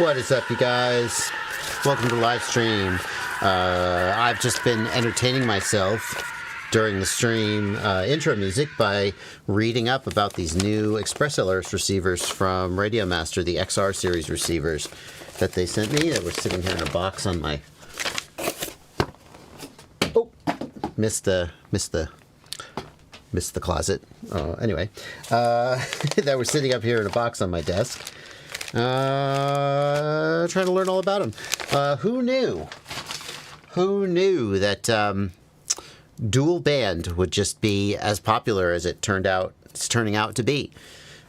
What is up, you guys? Welcome to Livestream. I've just been entertaining myself during the stream intro music by reading up about these new Express LRS receivers from Radio Master, the XR series receivers that they sent me that were sitting here in a box on my... Oh, missed the closet. Anyway, that were sitting up here in a box on my desk. Trying to learn all about them. Who knew? Who knew that dual band would just be as popular as it's turning out to be?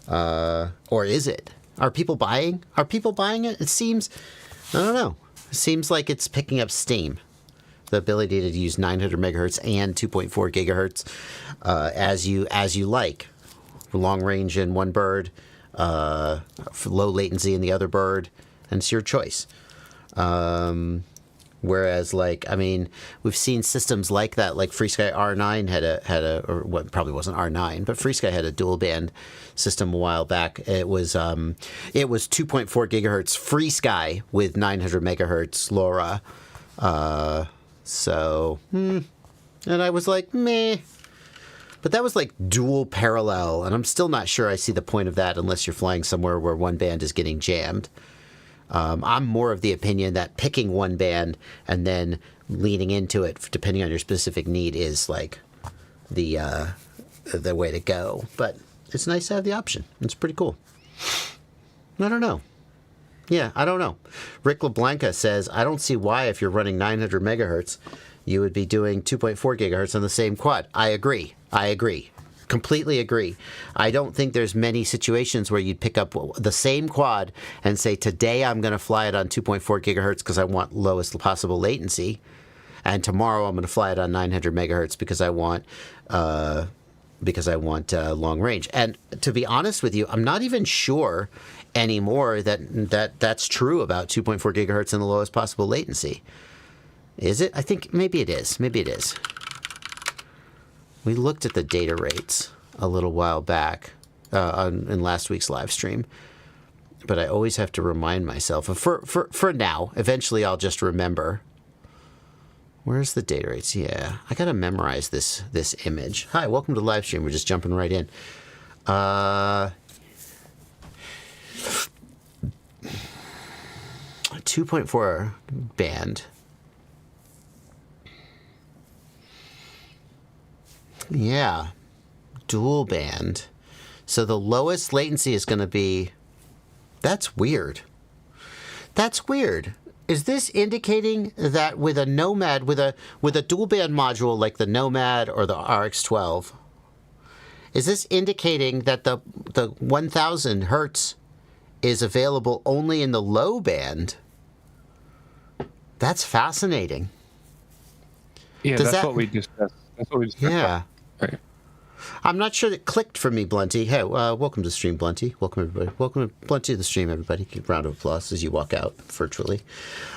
Or is it? Are people buying? Are people buying it? It seems, I don't know. It seems like it's picking up steam. The ability to use 900 megahertz and 2.4 gigahertz as you like. Long range in one bird, for low latency in the other bird, and it's your choice. Whereas, we've seen systems like that, like FreeSky R9 had a, or what probably wasn't R9, but FreeSky had a dual band system a while back. It was 2.4 gigahertz FreeSky with 900 megahertz LoRa. And I was like, meh. But that was like dual parallel, and I'm still not sure I see the point of that unless you're flying somewhere where one band is getting jammed. I'm more of the opinion that picking one band and then leaning into it, depending on your specific need, is like the way to go. But it's nice to have the option. It's pretty cool. I don't know. Yeah, I don't know. Rick LeBlanca says, I don't see why if you're running 900 megahertz, you would be doing 2.4 gigahertz on the same quad. I agree. Completely agree. I don't think there's many situations where you'd pick up the same quad and say, today I'm going to fly it on 2.4 gigahertz because I want lowest possible latency. And tomorrow I'm going to fly it on 900 megahertz because I want long range. And to be honest with you, I'm not even sure anymore that's true about 2.4 gigahertz and the lowest possible latency. Is it? I think maybe it is. We looked at the data rates a little while back in last week's live stream, but I always have to remind myself. For now, eventually I'll just remember. Where's the data rates? Yeah, I gotta memorize this image. Hi, welcome to live stream. We're just jumping right in. 2.4 band. Yeah, dual band. So the lowest latency is going to be... That's weird. Is this indicating that with a Nomad, with a dual band module like the Nomad or the RX-12, is this indicating that the 1000 hertz is available only in the low band? That's fascinating. Yeah, that's what we discussed. Yeah. Right. I'm not sure that clicked for me, Blunty. Hey, welcome to the stream, Blunty. Welcome, everybody. Welcome to Blunty to the stream, everybody. Give a round of applause as you walk out virtually.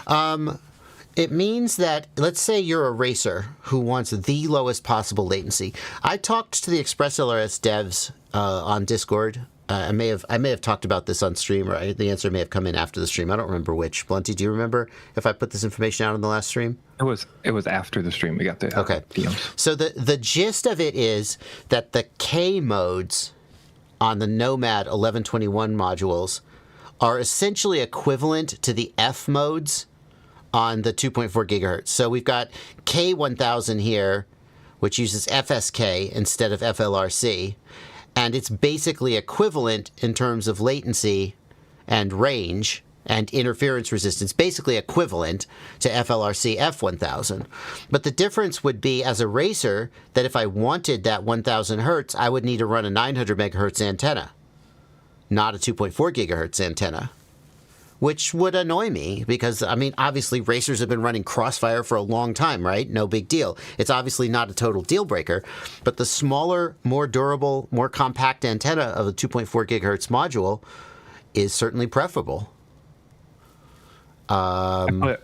It means that, let's say you're a racer who wants the lowest possible latency. I talked to the Express LRS devs on Discord. I may have talked about this on stream, or the answer may have come in after the stream. I don't remember which. Blunty, do you remember if I put this information out on the last stream? It was after the stream. We got the DMs. So the gist of it is that the K modes on the Nomad 1121 modules are essentially equivalent to the F modes on the 2.4 gigahertz. So we've got K1000 here, which uses FSK instead of FLRC. And it's basically equivalent in terms of latency and range and interference resistance, basically equivalent to FLRC F1000. But the difference would be, as a racer, that if I wanted that 1000 hertz, I would need to run a 900 megahertz antenna, not a 2.4 gigahertz antenna, which would annoy me because, obviously racers have been running Crossfire for a long time, right? No big deal. It's obviously not a total deal breaker, but the smaller, more durable, more compact antenna of a 2.4 gigahertz module is certainly preferable. I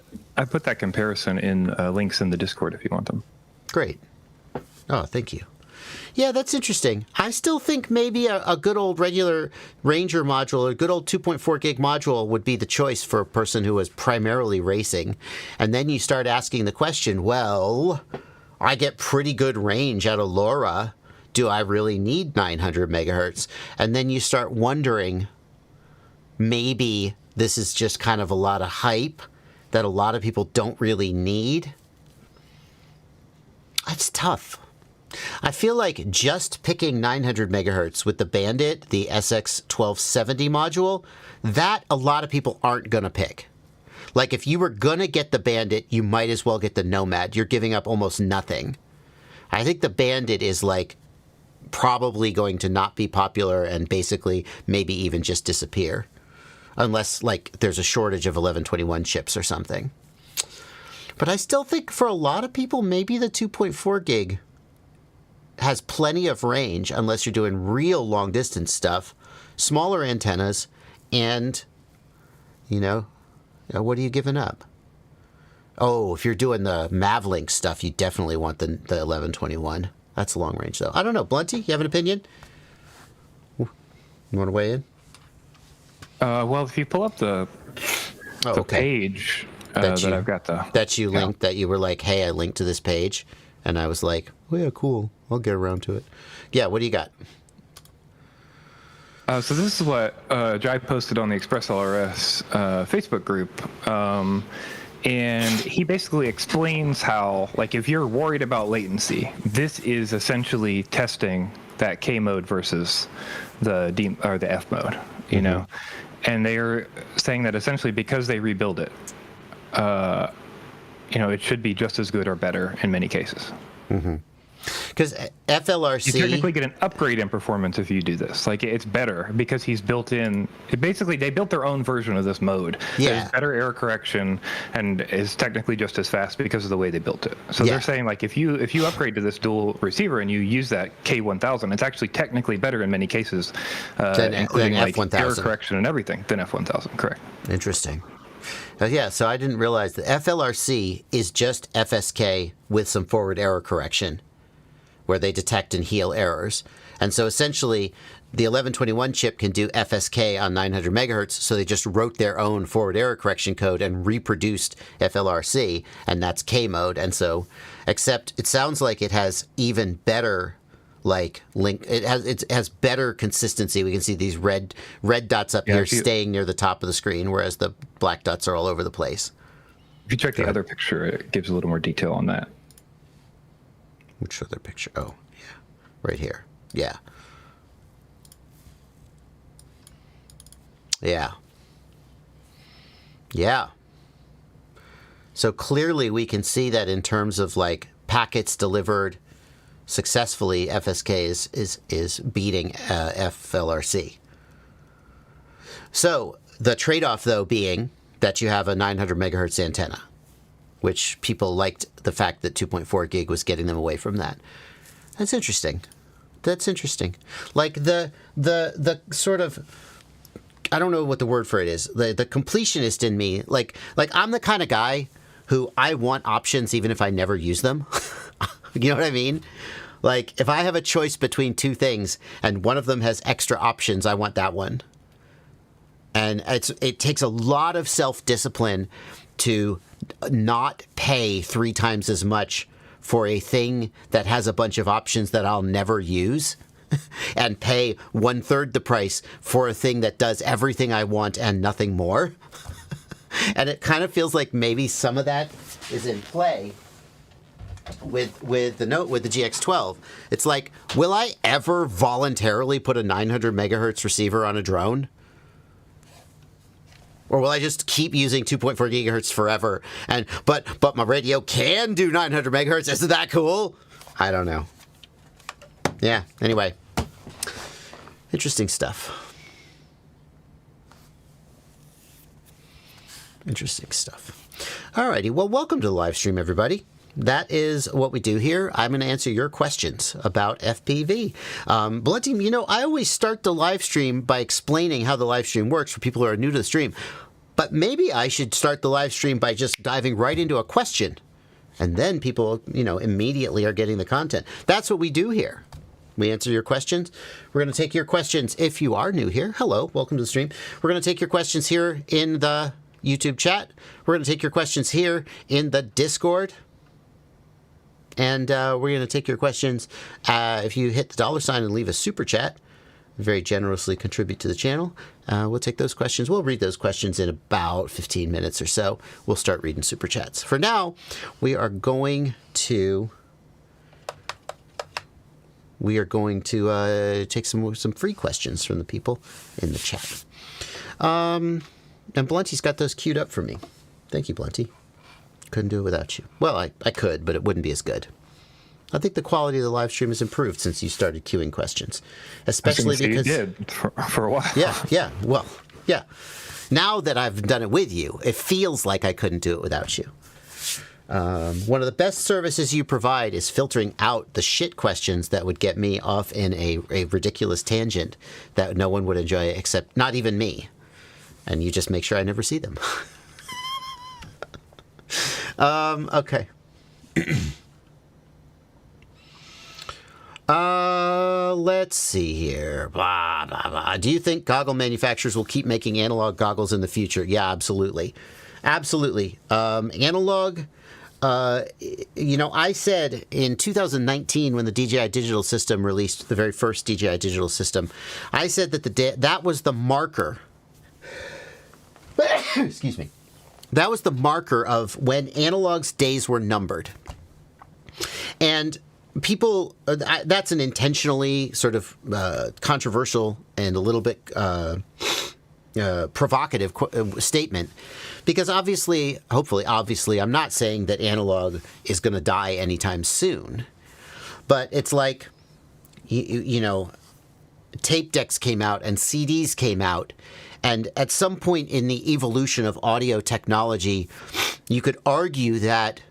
put that comparison in links in the Discord if you want them. Great. Oh, thank you. Yeah, that's interesting. I still think maybe a good old regular Ranger module or a good old 2.4 gig module would be the choice for a person who is primarily racing. And then you start asking the question, well, I get pretty good range out of LoRa. Do I really need 900 megahertz? And then you start wondering, maybe this is just kind of a lot of hype that a lot of people don't really need. That's tough. I feel like just picking 900 megahertz with the Bandit, the SX1270 module, that a lot of people aren't going to pick. Like, if you were going to get the Bandit, you might as well get the Nomad. You're giving up almost nothing. I think the Bandit is, like, probably going to not be popular and basically maybe even just disappear. Unless, like, there's a shortage of 1121 chips or something. But I still think for a lot of people, maybe the 2.4 gig has plenty of range, unless you're doing real long-distance stuff, smaller antennas, and, you know, what are you giving up? Oh, if you're doing the Mavlink stuff, you definitely want the 1121. That's long range, though. I don't know. Blunty, you have an opinion? You want to weigh in? Well, if you pull up the page that I've got that you linked, that you were like, hey, I linked to this page, and I was like, oh yeah, cool, I'll get around to it. Yeah, what do you got? So this is what Jai posted on the Express LRS Facebook group. And he basically explains how, like, if you're worried about latency, this is essentially testing that K mode versus the D or the F mode, you know. And they're saying that essentially because they rebuild it, you know, it should be just as good or better in many cases. Because FLRC... You technically get an upgrade in performance if you do this. Like, it's better because he's built in... Basically, they built their own version of this mode. Yeah. There's better error correction and is technically just as fast because of the way they built it. So they're saying, like, if you upgrade to this dual receiver and you use that K1000, it's actually technically better in many cases, including than like F1000. Error correction and everything, than F1000, correct. Interesting. Yeah, so I didn't realize that FLRC is just FSK with some forward error correction, where they detect and heal errors. And so essentially, the 1121 chip can do FSK on 900 megahertz, so they just wrote their own forward error correction code and reproduced FLRC, and that's K mode. And so, except it sounds like it has even better, like, link. It has better consistency. We can see these red dots up here staying near the top of the screen, whereas the black dots are all over the place. If you check the other picture, it gives a little more detail on that. Which other picture? Oh, yeah. Right here. Yeah. Yeah. Yeah. So clearly we can see that in terms of, like, packets delivered successfully, FSK is beating FLRC. So the trade-off, though, being that you have a 900 megahertz antenna, which people liked the fact that 2.4 gig was getting them away from that. That's interesting. That's interesting. Like the sort of, I don't know what the word for it is. The completionist in me, like I'm the kind of guy who I want options even if I never use them. You know what I mean? Like, if I have a choice between two things and one of them has extra options, I want that one. And it takes a lot of self-discipline to not pay 3 times as much for a thing that has a bunch of options that I'll never use and pay 1/3 the price for a thing that does everything I want and nothing more. And it kind of feels like maybe some of that is in play with the GX12. It's like, will I ever voluntarily put a 900 megahertz receiver on a drone? Or will I just keep using 2.4 gigahertz forever? But my radio can do 900 megahertz. Isn't that cool? I don't know. Yeah, anyway. Interesting stuff. Interesting stuff. Alrighty, well, welcome to the live stream, everybody. That is what we do here. I'm going to answer your questions about FPV. Blood Team, you know, I always start the live stream by explaining how the live stream works for people who are new to the stream. But maybe I should start the live stream by just diving right into a question. And then people, you know, immediately are getting the content. That's what we do here. We answer your questions. We're going to take your questions if you are new here. Hello, welcome to the stream. We're going to take your questions here in the YouTube chat. We're going to take your questions here in the Discord. And we're going to take your questions if you hit the $ and leave a super chat. Very generously contribute to the channel. We'll take those questions. We'll read those questions in about 15 minutes or so. We'll start reading super chats. For now, we are going to take some free questions from the people in the chat. And Blunty's got those queued up for me. Thank you, Blunty. Couldn't do it without you. Well, I could, but it wouldn't be as good. I think the quality of the live stream has improved since you started queuing questions, especially because you did for a while. Yeah. Well, yeah. Now that I've done it with you, it feels like I couldn't do it without you. One of the best services you provide is filtering out the shit questions that would get me off in a ridiculous tangent that no one would enjoy except not even me. And you just make sure I never see them. Okay. Let's see here. Blah, blah, blah. Do you think goggle manufacturers will keep making analog goggles in the future? Yeah, absolutely. Absolutely. Analog, I said in 2019 when the DJI Digital System released the very first DJI Digital System, I said that that was the marker. Excuse me. That was the marker of when analog's days were numbered. And people, that's an intentionally sort of controversial and a little bit provocative statement, because obviously, I'm not saying that analog is going to die anytime soon, but it's like, tape decks came out and CDs came out, and at some point in the evolution of audio technology, you could argue that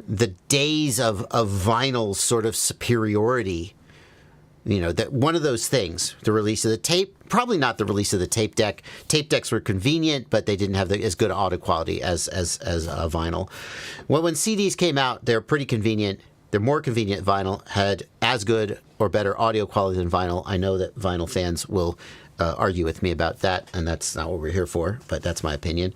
the days of vinyl's sort of superiority, that one of those things, the release of the tape, probably not the release of the tape deck. Tape decks were convenient, but they didn't have as good audio quality as vinyl. Well, when CDs came out, they're pretty convenient. They're more convenient. Vinyl had as good or better audio quality than vinyl. I know that vinyl fans will argue with me about that, and that's not what we're here for, but that's my opinion.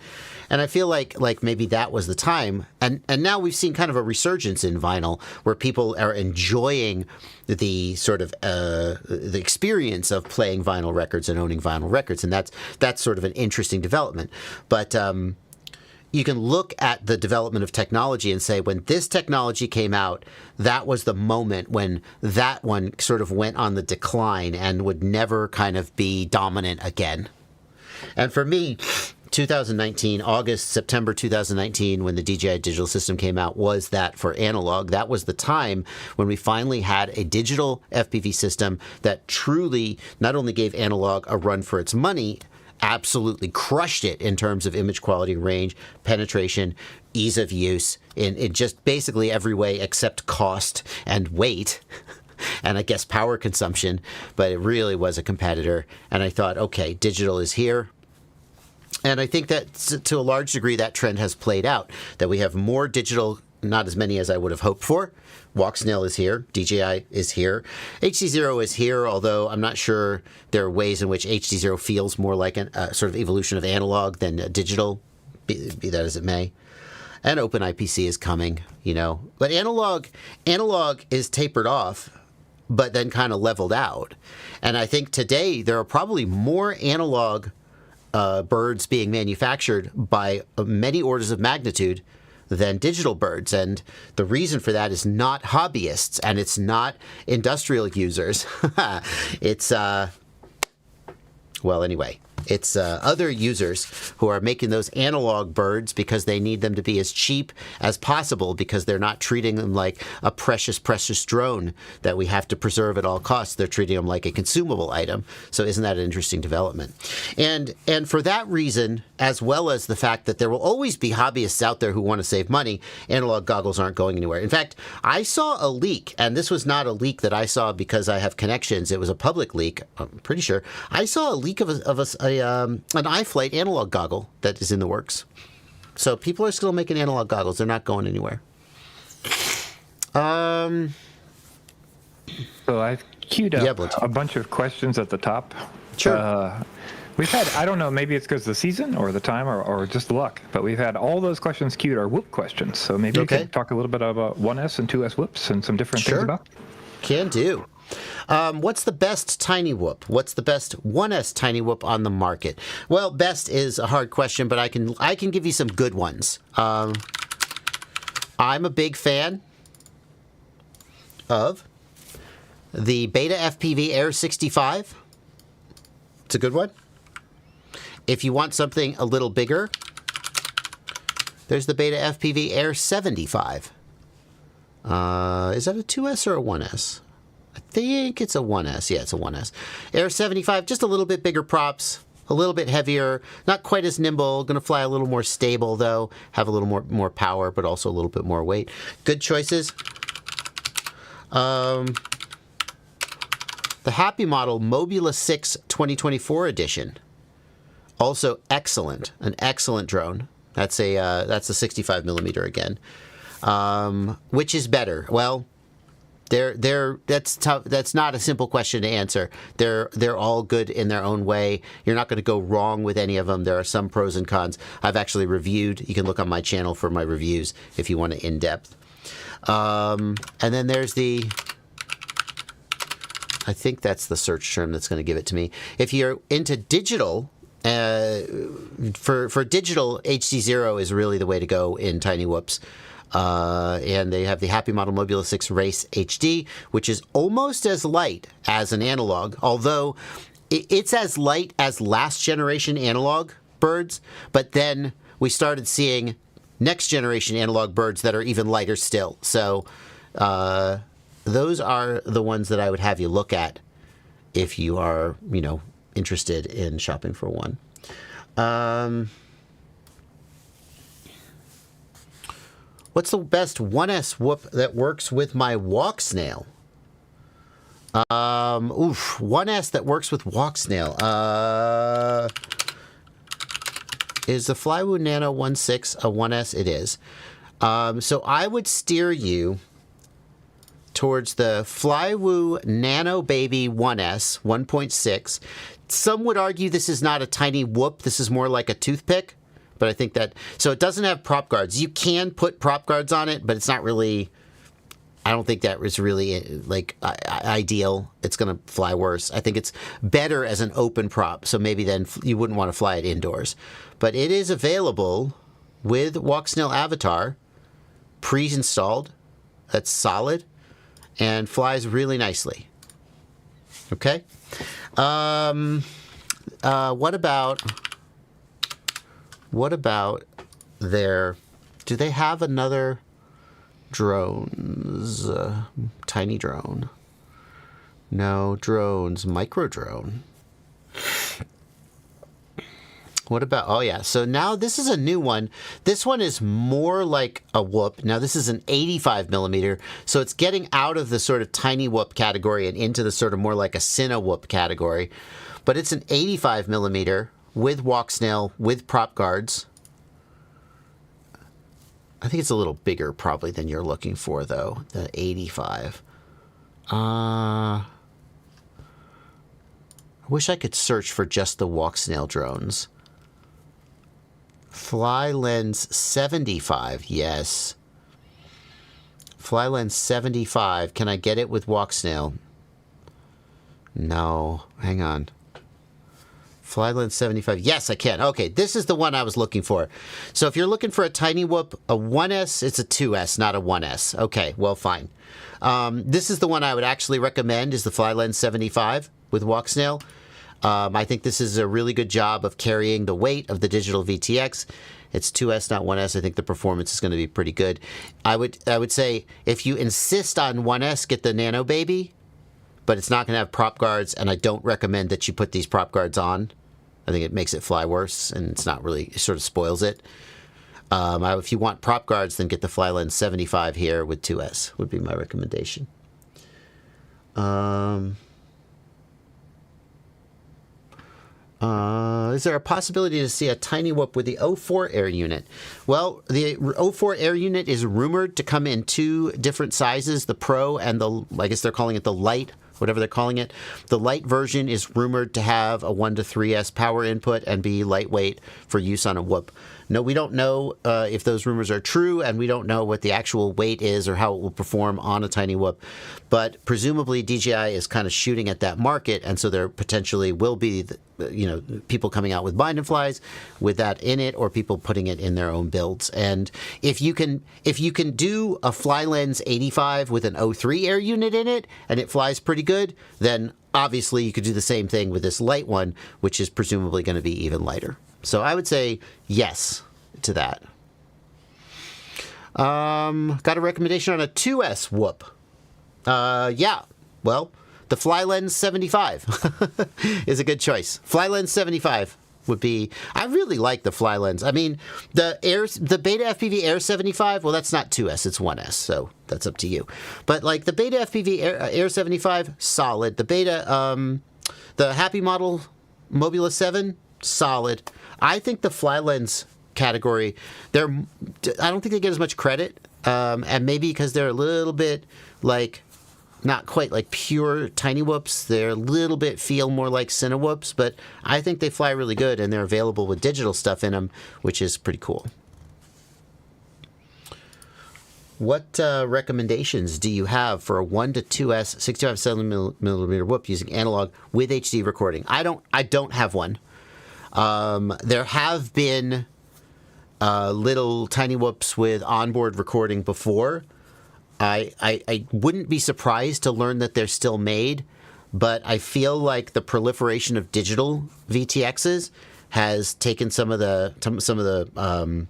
And I feel like maybe that was the time, and now we've seen kind of a resurgence in vinyl where people are enjoying the sort of the experience of playing vinyl records and owning vinyl records, and that's sort of an interesting development. But you can look at the development of technology and say, when this technology came out, that was the moment when that one sort of went on the decline and would never kind of be dominant again. And for me, 2019, September 2019, when the DJI Digital System came out, was that for analog. That was the time when we finally had a digital FPV system that truly not only gave analog a run for its money, absolutely crushed it in terms of image quality, range, penetration, ease of use, in just basically every way except cost and weight, and I guess power consumption, but it really was a competitor. And I thought, okay, digital is here. And I think that to a large degree that trend has played out, that we have more digital, not as many as I would have hoped for. Walksnail is here. DJI is here. HD0 is here, although I'm not sure there are ways in which HD0 feels more like a sort of evolution of analog than digital, be that as it may. And OpenIPC is coming, But analog is tapered off, but then kind of leveled out. And I think today there are probably more analog birds being manufactured by many orders of magnitude than digital birds. And the reason for that is not hobbyists, and it's not industrial users. It's, it's other users who are making those analog birds because they need them to be as cheap as possible, because they're not treating them like a precious drone that we have to preserve at all costs. They're treating them like a consumable item. So isn't that an interesting development? And for that reason, as well as the fact that there will always be hobbyists out there who want to save money, analog goggles aren't going anywhere. In fact, I saw a leak, and this was not a leak that I saw because I have connections. It was a public leak, I'm pretty sure. I saw a leak of an iFlight analog goggle that is in the works. So people are still making analog goggles. They're not going anywhere. So I've queued Yeah, up Blitz. a bunch of questions at the top. Sure. We've had, I don't know, maybe it's because of the season or the time or just luck, but we've had all those questions queued are whoop questions. So maybe we could talk a little bit about 1S and 2S whoops and some different things about them. Can do. What's the best tiny whoop? What's the best 1S tiny whoop on the market? Well, best is a hard question, but I can give you some good ones. I'm a big fan of the Beta FPV Air 65. It's a good one. If you want something a little bigger, there's the Beta FPV Air 75. Is that a 2S or a 1S? I think it's a 1S. Yeah, it's a 1S. Air 75, just a little bit bigger props, a little bit heavier, not quite as nimble, going to fly a little more stable, though, have a little more power, but also a little bit more weight. Good choices. The Happy Model Mobula 6 2024 edition. Also excellent. An excellent drone. That's a 65 millimeter again. Which is better? Well, that's tough. That's not a simple question to answer. They're all good in their own way. You're not going to go wrong with any of them. There are some pros and cons. I've actually reviewed. You can look on my channel for my reviews if you want it in depth. And then there's the. I think that's the search term that's going to give it to me. If you're into digital, for digital, HC0 is really the way to go in tiny whoops. And they have the Happy Model Mobula 6 Race HD, which is almost as light as an analog, although it's as light as last generation analog birds. But then we started seeing next generation analog birds that are even lighter still. So those are the ones that I would have you look at if you are, interested in shopping for one. What's the best 1S whoop that works with my walk snail? 1S that works with walk snail. Is the Flywoo Nano 1.6 a 1S? It is. So I would steer you towards the Flywoo Nano Baby 1S 1.6. Some would argue this is not a tiny whoop. This is more like a toothpick. But I think that, so it doesn't have prop guards. You can put prop guards on it, but it's not really, I don't think that is really ideal. It's going to fly worse. I think it's better as an open prop. So maybe then you wouldn't want to fly it indoors. But it is available with Walk Snail Avatar, pre-installed. That's solid and flies really nicely. Okay. What about their, do they have another drones, tiny drone? No, drones, micro drone. What about, oh yeah, so now this is a new one. This one is more like a whoop. Now this is an 85 millimeter, so it's getting out of the sort of tiny whoop category and into the sort of more like a Cine whoop category. But it's an 85 millimeter with walk snail, with prop guards. I think it's a little bigger probably than you're looking for, though, the 85. I wish I could search for just the walk snail drones. Fly lens 75, yes. Fly lens 75. Can I get it with walk snail? No, hang on. Fly lens 75. Yes, I can. Okay, this is the one I was looking for. So if you're looking for a tiny whoop, a 1S, it's a 2S, not a 1S. Okay, well, fine. This is the one I would actually recommend, is the Fly lens 75 with walk snail. I think this is a really good job of carrying the weight of the digital VTX. It's 2S, not 1S. I think the performance is going to be pretty good. I would say if you insist on 1S, get the Nano Baby, but it's not going to have prop guards, and I don't recommend that you put these prop guards on. I think it makes it fly worse, and it's not really, it sort of spoils it. If you want prop guards, then get the Fly lens 75 here with 2S would be my recommendation. Is there a possibility to see a tiny whoop with the 04 air unit? Well, the 04 air unit is rumored to come in two different sizes, the Pro and the, I guess they're calling it the Light whatever they're calling it. The light version is rumored to have a 1 to 3S power input and be lightweight for use on a whoop. No, we don't know if those rumors are true, and we don't know what the actual weight is or how it will perform on a tiny whoop. But presumably DJI is kind of shooting at that market, and so there potentially will be, people coming out with bind and flies with that in it, or people putting it in their own builds. And if you can do a FlyLens 85 with an O3 air unit in it, and it flies pretty good, then obviously you could do the same thing with this light one, which is presumably going to be even lighter. So I would say yes to that. Got a recommendation on a 2S whoop. Yeah. Well, the FlyLens 75 is a good choice. FlyLens 75 would be... I really like the FlyLens. I mean, the Beta FPV Air 75, well, that's not 2S, it's 1S, so that's up to you. But like the Beta FPV Air 75, solid. The Beta, the Happy Model Mobula 7, solid. I think the FlyLens category, I don't think they get as much credit, and maybe because they're a little bit like not quite like pure tiny whoops. They're a little bit feel more like Cine whoops, but I think they fly really good, and they're available with digital stuff in them, which is pretty cool. What recommendations do you have for a 1 to 2S 65mm whoop using analog with HD recording? I don't have one. There have been little tiny whoops with onboard recording before. I wouldn't be surprised to learn that they're still made, but I feel like the proliferation of digital VTXs has taken some of the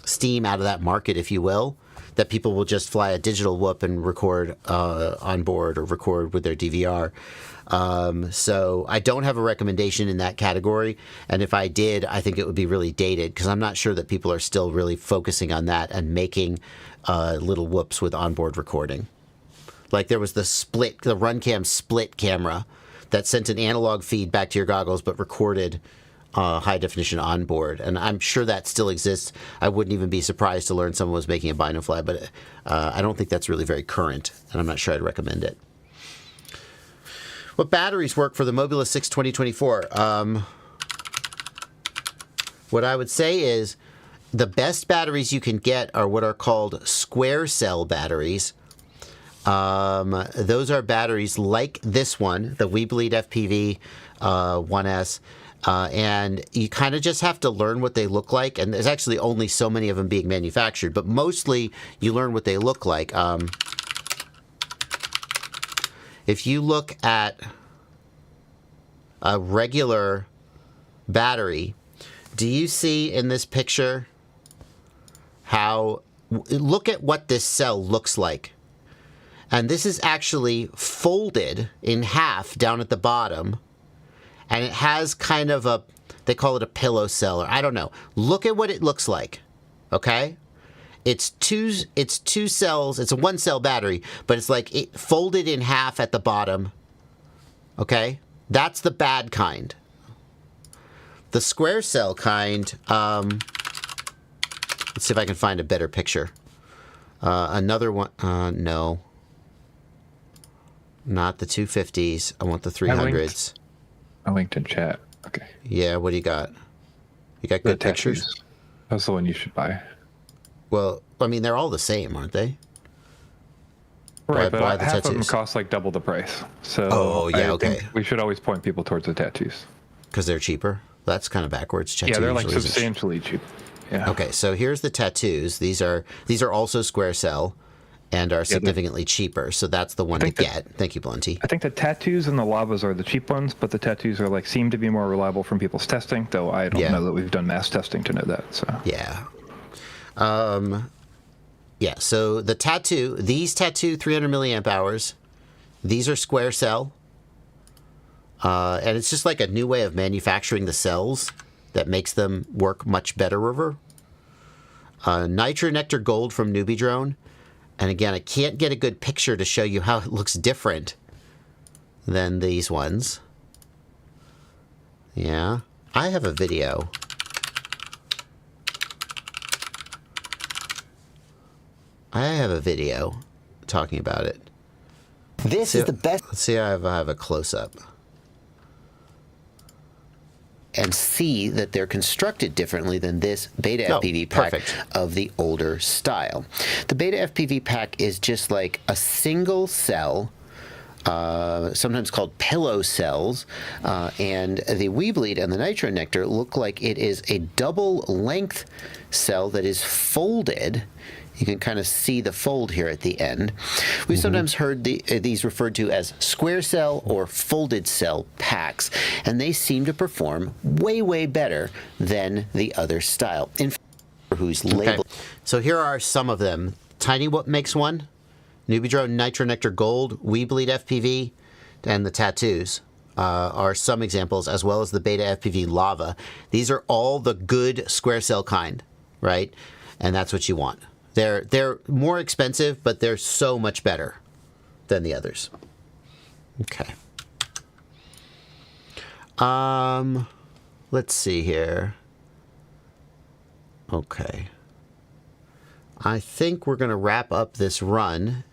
steam out of that market, if you will. That people will just fly a digital whoop and record on board or record with their DVR. So I don't have a recommendation in that category, and if I did, I think it would be really dated, because I'm not sure that people are still really focusing on that and making little whoops with onboard recording. Like there was the RunCam split camera that sent an analog feed back to your goggles but recorded high definition onboard, and I'm sure that still exists. I wouldn't even be surprised to learn someone was making a bind and fly, but I don't think that's really very current, and I'm not sure I'd recommend it. What batteries work for the Mobula 6 2024? What I would say is the best batteries you can get are what are called square cell batteries. Those are batteries like this one, the Weebleed FPV 1S, and you kind of just have to learn what they look like, and there's actually only so many of them being manufactured, but mostly you learn what they look like. If you look at a regular battery, do you see in this picture look at what this cell looks like? And this is actually folded in half down at the bottom, and it has kind of they call it a pillow cell, or I don't know. Look at what it looks like, okay? It's two cells. It's a 1-cell battery, but it's like it folded in half at the bottom. Okay, that's the bad kind. The square cell kind. Let's see if I can find a better picture. Another one. No, not the 250s. I want the 300s. I linked in chat. Okay. Yeah. What do you got? You got good pictures? Tattoos. That's the one you should buy. Well, I mean, they're all the same, aren't they? Right, but why the half of them tattoos? cost like double the price. So Oh, yeah, okay. We should always point people towards the tattoos. Because they're cheaper? That's kind of backwards. Yeah, they're like usually isn't substantially cheap. Yeah. Okay, so here's the tattoos. These are also square cell and are significantly cheaper. So that's the one to get. Thank you, Blunty. I think the tattoos and the lavas are the cheap ones, but the tattoos are seem to be more reliable from people's testing, though I don't know that we've done mass testing to know that. So yeah. Yeah, so these tattoo 300 milliamp hours, these are square cell. And it's just like a new way of manufacturing the cells that makes them work much better over. Nitro Nectar Gold from Newbie Drone. And again, I can't get a good picture to show you how it looks different than these ones. Yeah, I have a video. talking about it. This is the best. Let's see, I have a close-up. And see that they're constructed differently than this Beta FPV pack perfect. of the older style. The Beta FPV pack is just like a single cell, sometimes called pillow cells, and the Weebleed and the Nitro Nectar look like it is a double length cell that is folded. You can kind of see the fold here at the end. We've sometimes heard these referred to as square cell or folded cell packs, and they seem to perform way, way better than the other style. In fact, who's labeled. So here are some of them. Tiny Whoop makes one. Newbie Drone Nitro Nectar Gold, Weebleed FPV, and the tattoos are some examples, as well as the Beta FPV Lava. These are all the good square cell kind, right? And that's what you want. They're more expensive, but they're so much better than the others. Okay. Let's see here. Okay. I think we're going to wrap up this run,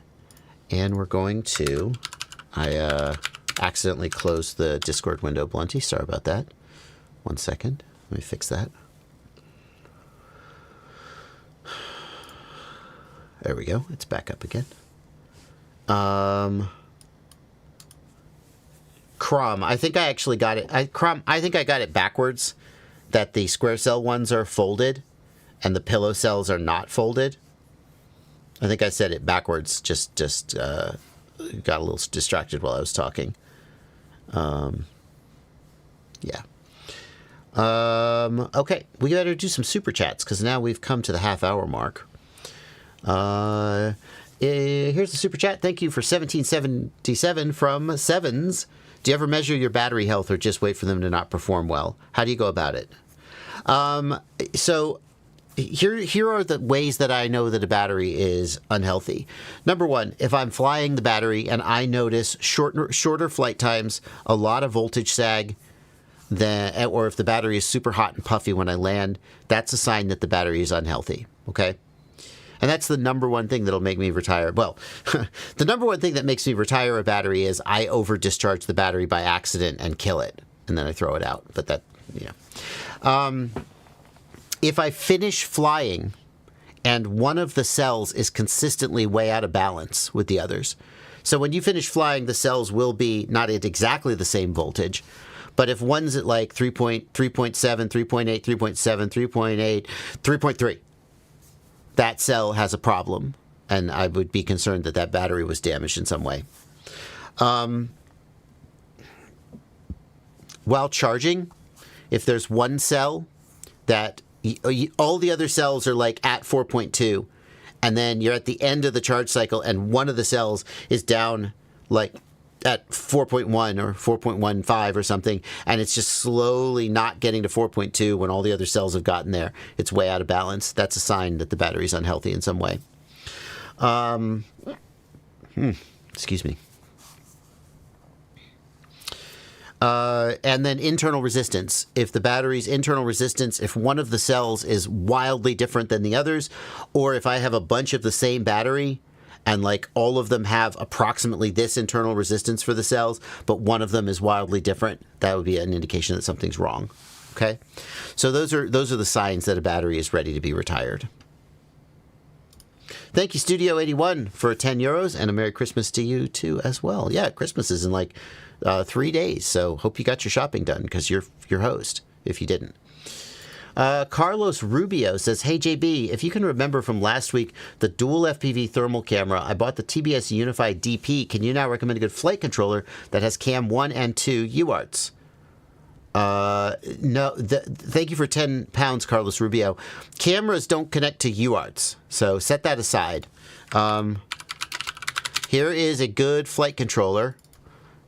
and we're going to... I accidentally closed the Discord window, Blunty. Sorry about that. 1 second. Let me fix that. There we go. It's back up again. Crom. I think I actually got it. I think I got it backwards. That the square cell ones are folded, and the pillow cells are not folded. I think I said it backwards. Just got a little distracted while I was talking. Yeah. Okay. We better do some super chats because now we've come to the half-hour mark. Here's the super chat. Thank you for 1777 from Sevens. Do you ever measure your battery health or just wait for them to not perform well? How do you go about it? So here are the ways that I know that a battery is unhealthy. Number one, if I'm flying the battery and I notice shorter flight times, a lot of voltage sag, or if the battery is super hot and puffy when I land, that's a sign that the battery is unhealthy. Okay? And that's the number one thing that'll make me retire. Well, the number one thing that makes me retire a battery is I over-discharge the battery by accident and kill it. And then I throw it out. But that, yeah. If I finish flying and one of the cells is consistently way out of balance with the others. So when you finish flying, the cells will be not at exactly the same voltage. But if one's at like 3.7, 3.8, 3.7, 3.8, 3.3, that cell has a problem, and I would be concerned that that battery was damaged in some way. While charging, if there's one cell that all the other cells are like at 4.2, and then you're at the end of the charge cycle, and one of the cells is down like at 4.1 or 4.15 or something, and it's just slowly not getting to 4.2 when all the other cells have gotten there. It's way out of balance. That's a sign that the battery's unhealthy in some way. Excuse me. And then internal resistance. If the battery's internal resistance, if one of the cells is wildly different than the others, or if I have a bunch of the same battery, and like all of them have approximately this internal resistance for the cells, but one of them is wildly different, that would be an indication that something's wrong. Okay? So those are the signs that a battery is ready to be retired. Thank you, Studio 81, for 10 euros, and a Merry Christmas to you too as well. Yeah, Christmas is in like 3 days, so hope you got your shopping done because you're your host if you didn't. Carlos Rubio says, hey JB, if you can remember from last week the dual FPV thermal camera, I bought the TBS Unified DP. Can you now recommend a good flight controller that has cam 1 and 2 UARTs? No, thank you for 10 pounds, Carlos Rubio. Cameras don't connect to UARTs, so set that aside. Here is a good flight controller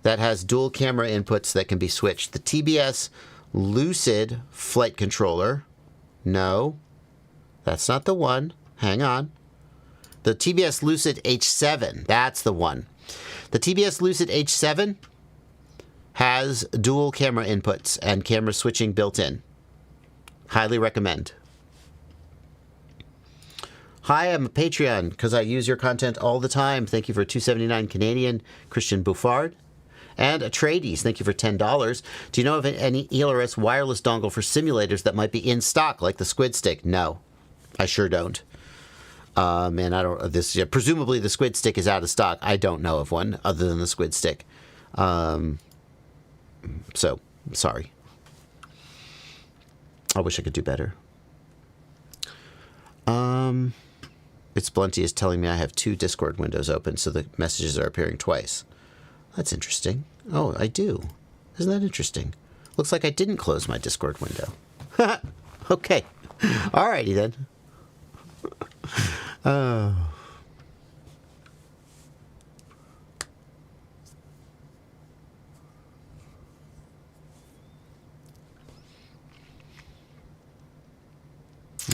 that has dual camera inputs that can be switched. The TBS Lucid flight controller. No, that's not the one. Hang on. The TBS Lucid H7. That's the one. The TBS Lucid H7 has dual camera inputs and camera switching built in. Highly recommend. Hi, I'm a Patreon because I use your content all the time. Thank you for $2.79 Canadian, Christian Buffard. And Atreides, thank you for $10. Do you know of any ELRS wireless dongle for simulators that might be in stock, like the Squid Stick? No, I sure don't. And I don't. Presumably the Squid Stick is out of stock. I don't know of one other than the Squid Stick. So sorry. I wish I could do better. It's Blunty is telling me I have 2 Discord windows open, so the messages are appearing twice. That's interesting. Oh, I do. Isn't that interesting? Looks like I didn't close my Discord window. Okay. Alrighty then.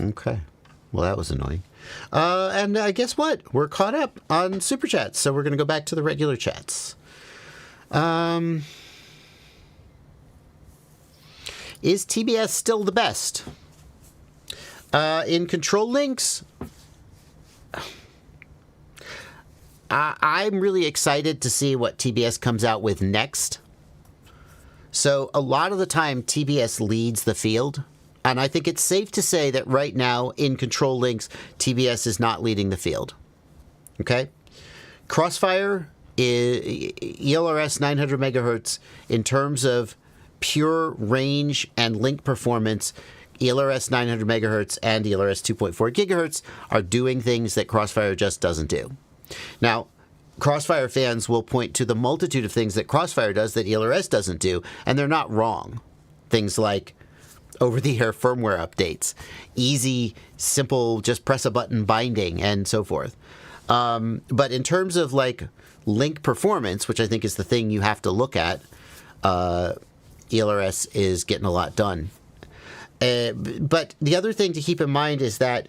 Okay. Well, that was annoying. And guess what? We're caught up on Super Chats, so we're going to go back to the regular chats. Is TBS still the best? In control links, I'm really excited to see what TBS comes out with next. So a lot of the time, TBS leads the field. And I think it's safe to say that right now, in control links, TBS is not leading the field. Okay? Crossfire, ELRS 900 megahertz, in terms of pure range and link performance, ELRS 900 megahertz and ELRS 2.4 gigahertz are doing things that Crossfire just doesn't do. Now, Crossfire fans will point to the multitude of things that Crossfire does that ELRS doesn't do, and they're not wrong. Things like over-the-air firmware updates, easy, simple, just press a button binding, and so forth. But in terms of like link performance, which I think is the thing you have to look at, ELRS is getting a lot done. But the other thing to keep in mind is that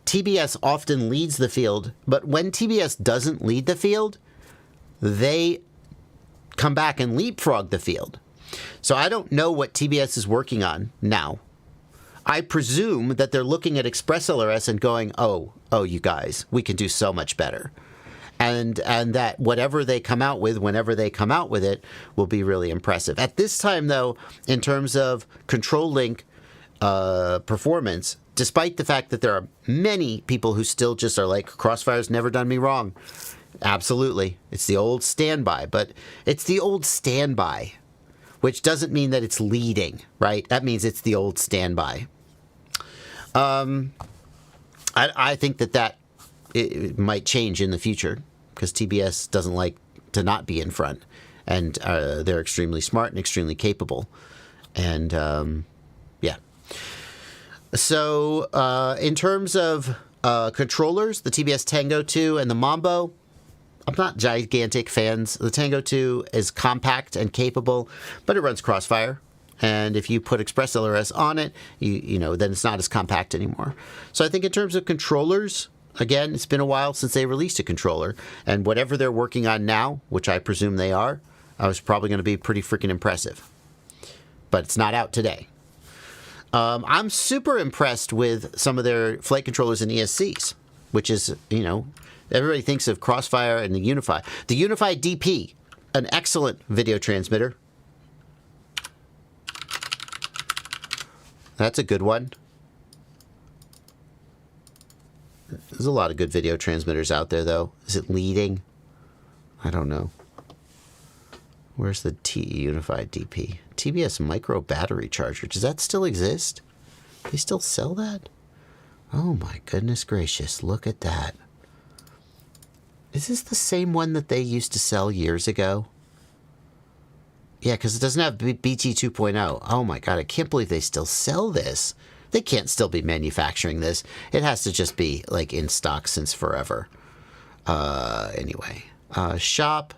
TBS often leads the field, but when TBS doesn't lead the field, they come back and leapfrog the field. So I don't know what TBS is working on now. I presume that they're looking at Express LRS and going, oh, you guys, we can do so much better. And that whatever they come out with, whenever they come out with it, will be really impressive. At this time, though, in terms of control link performance, despite the fact that there are many people who still just are like, Crossfire's never done me wrong. Absolutely. It's the old standby, but it's the old standby, which doesn't mean that it's leading, right? That means it's the old standby. I think that it might change in the future because TBS doesn't like to not be in front, and they're extremely smart and extremely capable. And yeah. So in terms of controllers, the TBS Tango 2 and the Mambo, I'm not gigantic fans. The Tango 2 is compact and capable, but it runs Crossfire. And if you put Express LRS on it, you know, then it's not as compact anymore. So I think in terms of controllers, again, it's been a while since they released a controller. And whatever they're working on now, which I presume they are, I was probably going to be pretty freaking impressive. But it's not out today. I'm super impressed with some of their flight controllers and ESCs, which is, you know, everybody thinks of Crossfire and the Unify. The Unify DP, an excellent video transmitter. That's a good one. There's a lot of good video transmitters out there, though. Is it leading? I don't know. Where's the TE Unified DP? TBS micro battery charger. Does that still exist? They still sell that? Oh my goodness gracious. Look at that. Is this the same one that they used to sell years ago? Yeah, because it doesn't have BT 2.0. Oh my god, I can't believe they still sell this. They can't still be manufacturing this. It has to just be like in stock since forever. Anyway. Shop.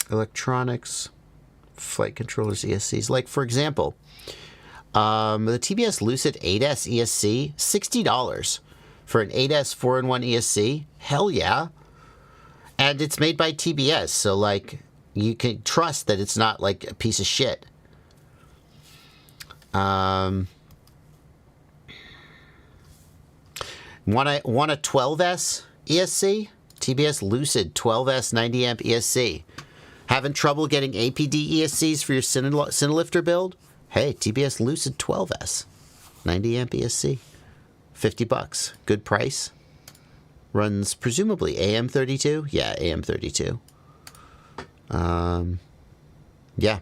Electronics. Flight controllers, ESCs. Like, for example, the TBS Lucid 8S ESC, $60 for an 8S 4-in-1 ESC. Hell yeah. And it's made by TBS, so like you can trust that it's not like a piece of shit. Want a 12S ESC? TBS Lucid 12S 90 amp ESC. Having trouble getting APD ESCs for your Cinelifter build? Hey, TBS Lucid 12S 90 amp ESC. $50. Good price. Runs presumably AM32? Yeah, AM32. Yeah.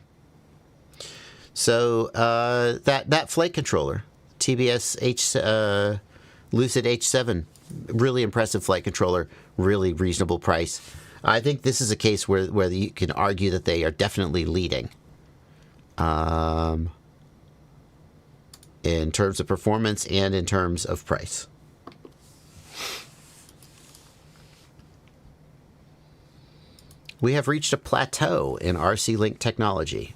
So that flight controller, TBS Lucid H7, really impressive flight controller, really reasonable price. I think this is a case where you can argue that they are definitely leading in terms of performance and in terms of price. We have reached a plateau in RC Link technology.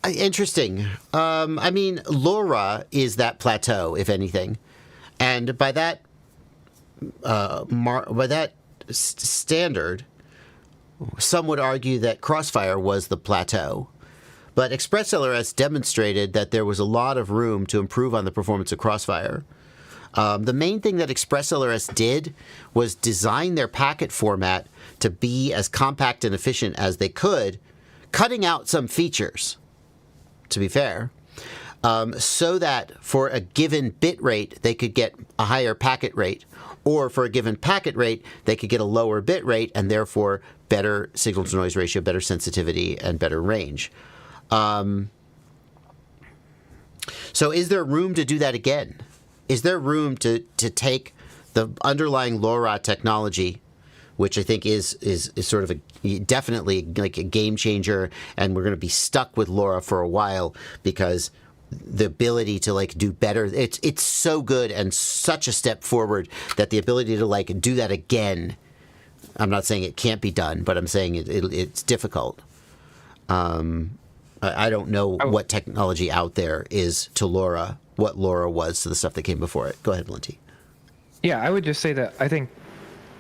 Interesting. I mean, LoRa is that plateau, if anything, and by that standard, some would argue that Crossfire was the plateau. But ExpressLRS demonstrated that there was a lot of room to improve on the performance of Crossfire. The main thing that ExpressLRS did was design their packet format to be as compact and efficient as they could, cutting out some features, to be fair, so that for a given bit rate, they could get a higher packet rate, or for a given packet rate, they could get a lower bit rate and therefore better signal-to-noise ratio, better sensitivity, and better range. So is there room to do that again? Is there room to take the underlying LoRa technology, which I think is sort of definitely like a game changer, and we're going to be stuck with LoRa for a while because the ability to like do better, it's so good and such a step forward that the ability to like do that again, I'm not saying it can't be done, but I'm saying it's difficult. I don't know what technology out there is to LoRa, what LoRa was to the stuff that came before it. Go ahead, Linty. Yeah, I would just say that I think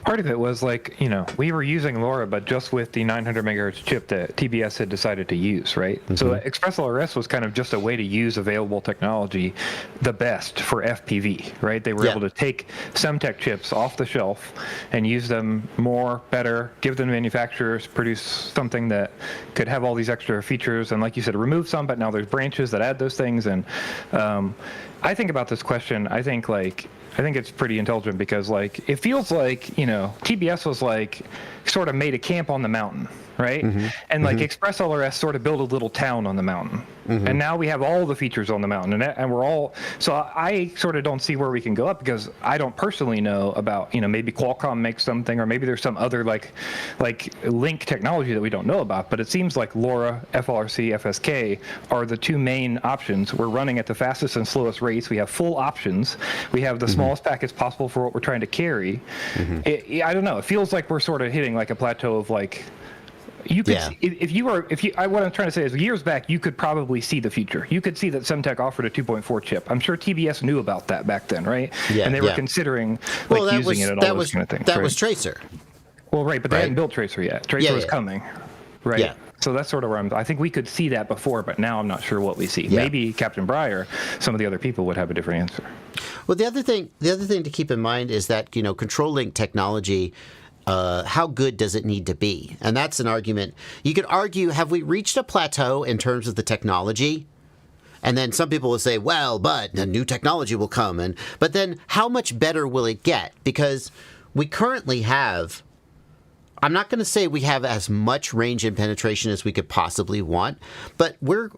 part of it was like, we were using LoRa, but just with the 900 megahertz chip that TBS had decided to use, right? Mm-hmm. So ExpressLRS was kind of just a way to use available technology the best for FPV, right? They were able to take Semtech chips off the shelf and use them more, better, give them to manufacturers, produce something that could have all these extra features, and like you said, remove some, but now there's branches that add those things. And I think about this question, I think it's pretty intelligent because, like, it feels like, TBS was, like, sort of made a camp on the mountain, right? Mm-hmm. And, like, ExpressLRS sort of built a little town on the mountain. Mm-hmm. And now we have all the features on the mountain. And we're all... So I sort of don't see where we can go up because I don't personally know about, maybe Qualcomm makes something or maybe there's some other, like link technology that we don't know about. But it seems like LoRa, FLRC, FSK are the two main options. We're running at the fastest and slowest rates. We have full options. We have the smallest packets possible for what we're trying to carry. Mm-hmm. I don't know. It feels like we're sort of hitting like a plateau of like... You could, what I'm trying to say is years back, you could probably see the future. You could see that Semtech offered a 2.4 chip. I'm sure TBS knew about that back then, right? Yeah, and they were considering using it and all those kind of things. That was Tracer. Well, right, but they hadn't built Tracer yet. Tracer was coming, right? Yeah. So that's sort of where I think we could see that before, but now I'm not sure what we see. Yeah. Maybe Captain Breyer, some of the other people would have a different answer. Well, the other thing to keep in mind is that, control link technology, how good does it need to be? And that's an argument. You could argue, have we reached a plateau in terms of the technology? And then some people will say, well, but the new technology will come. But then how much better will it get? Because we currently have, I'm not going to say we have as much range and penetration as we could possibly want, but we're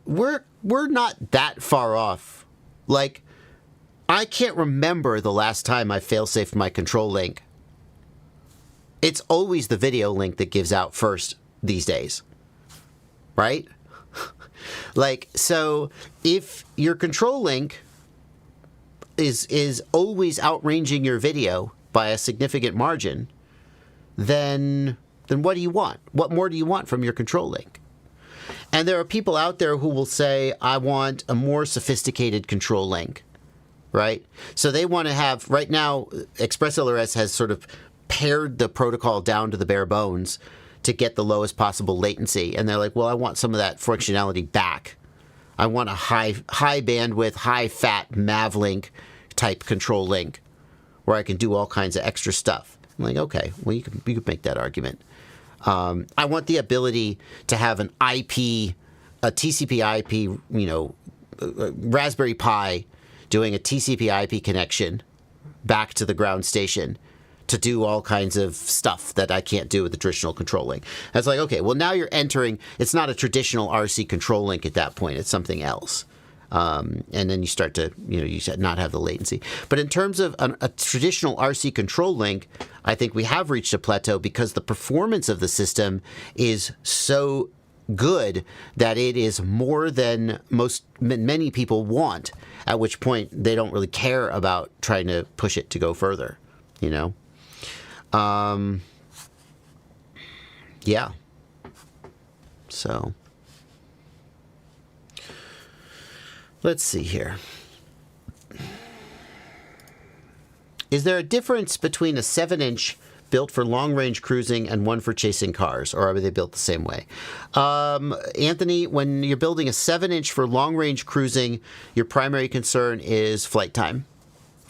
not that far off. Like, I can't remember the last time I fail-safed my control link. It's always the video link that gives out first these days, right? So if your control link is always outranging your video by a significant margin, then what do you want? What more do you want from your control link? And there are people out there who will say, I want a more sophisticated control link, right? So they want to have, right now, ExpressLRS has sort of pared the protocol down to the bare bones to get the lowest possible latency. And they're like, well, I want some of that functionality back. I want a high bandwidth, high fat Mavlink type control link where I can do all kinds of extra stuff. I'm like, okay, well, you could make that argument. I want the ability to have an IP, a TCP IP, Raspberry Pi doing a TCP IP connection back to the ground station to do all kinds of stuff that I can't do with the traditional control link. That's like, okay, well, now you're entering, it's not a traditional RC control link at that point, it's something else. And then you start to, you not have the latency. But in terms of a traditional RC control link, I think we have reached a plateau because the performance of the system is so good that it is more than many people want, at which point they don't really care about trying to push it to go further, Yeah. So let's see here. Is there a difference between a 7-inch built for long-range cruising and one for chasing cars, or are they built the same way? Anthony, when you're building a 7-inch for long-range cruising, your primary concern is flight time,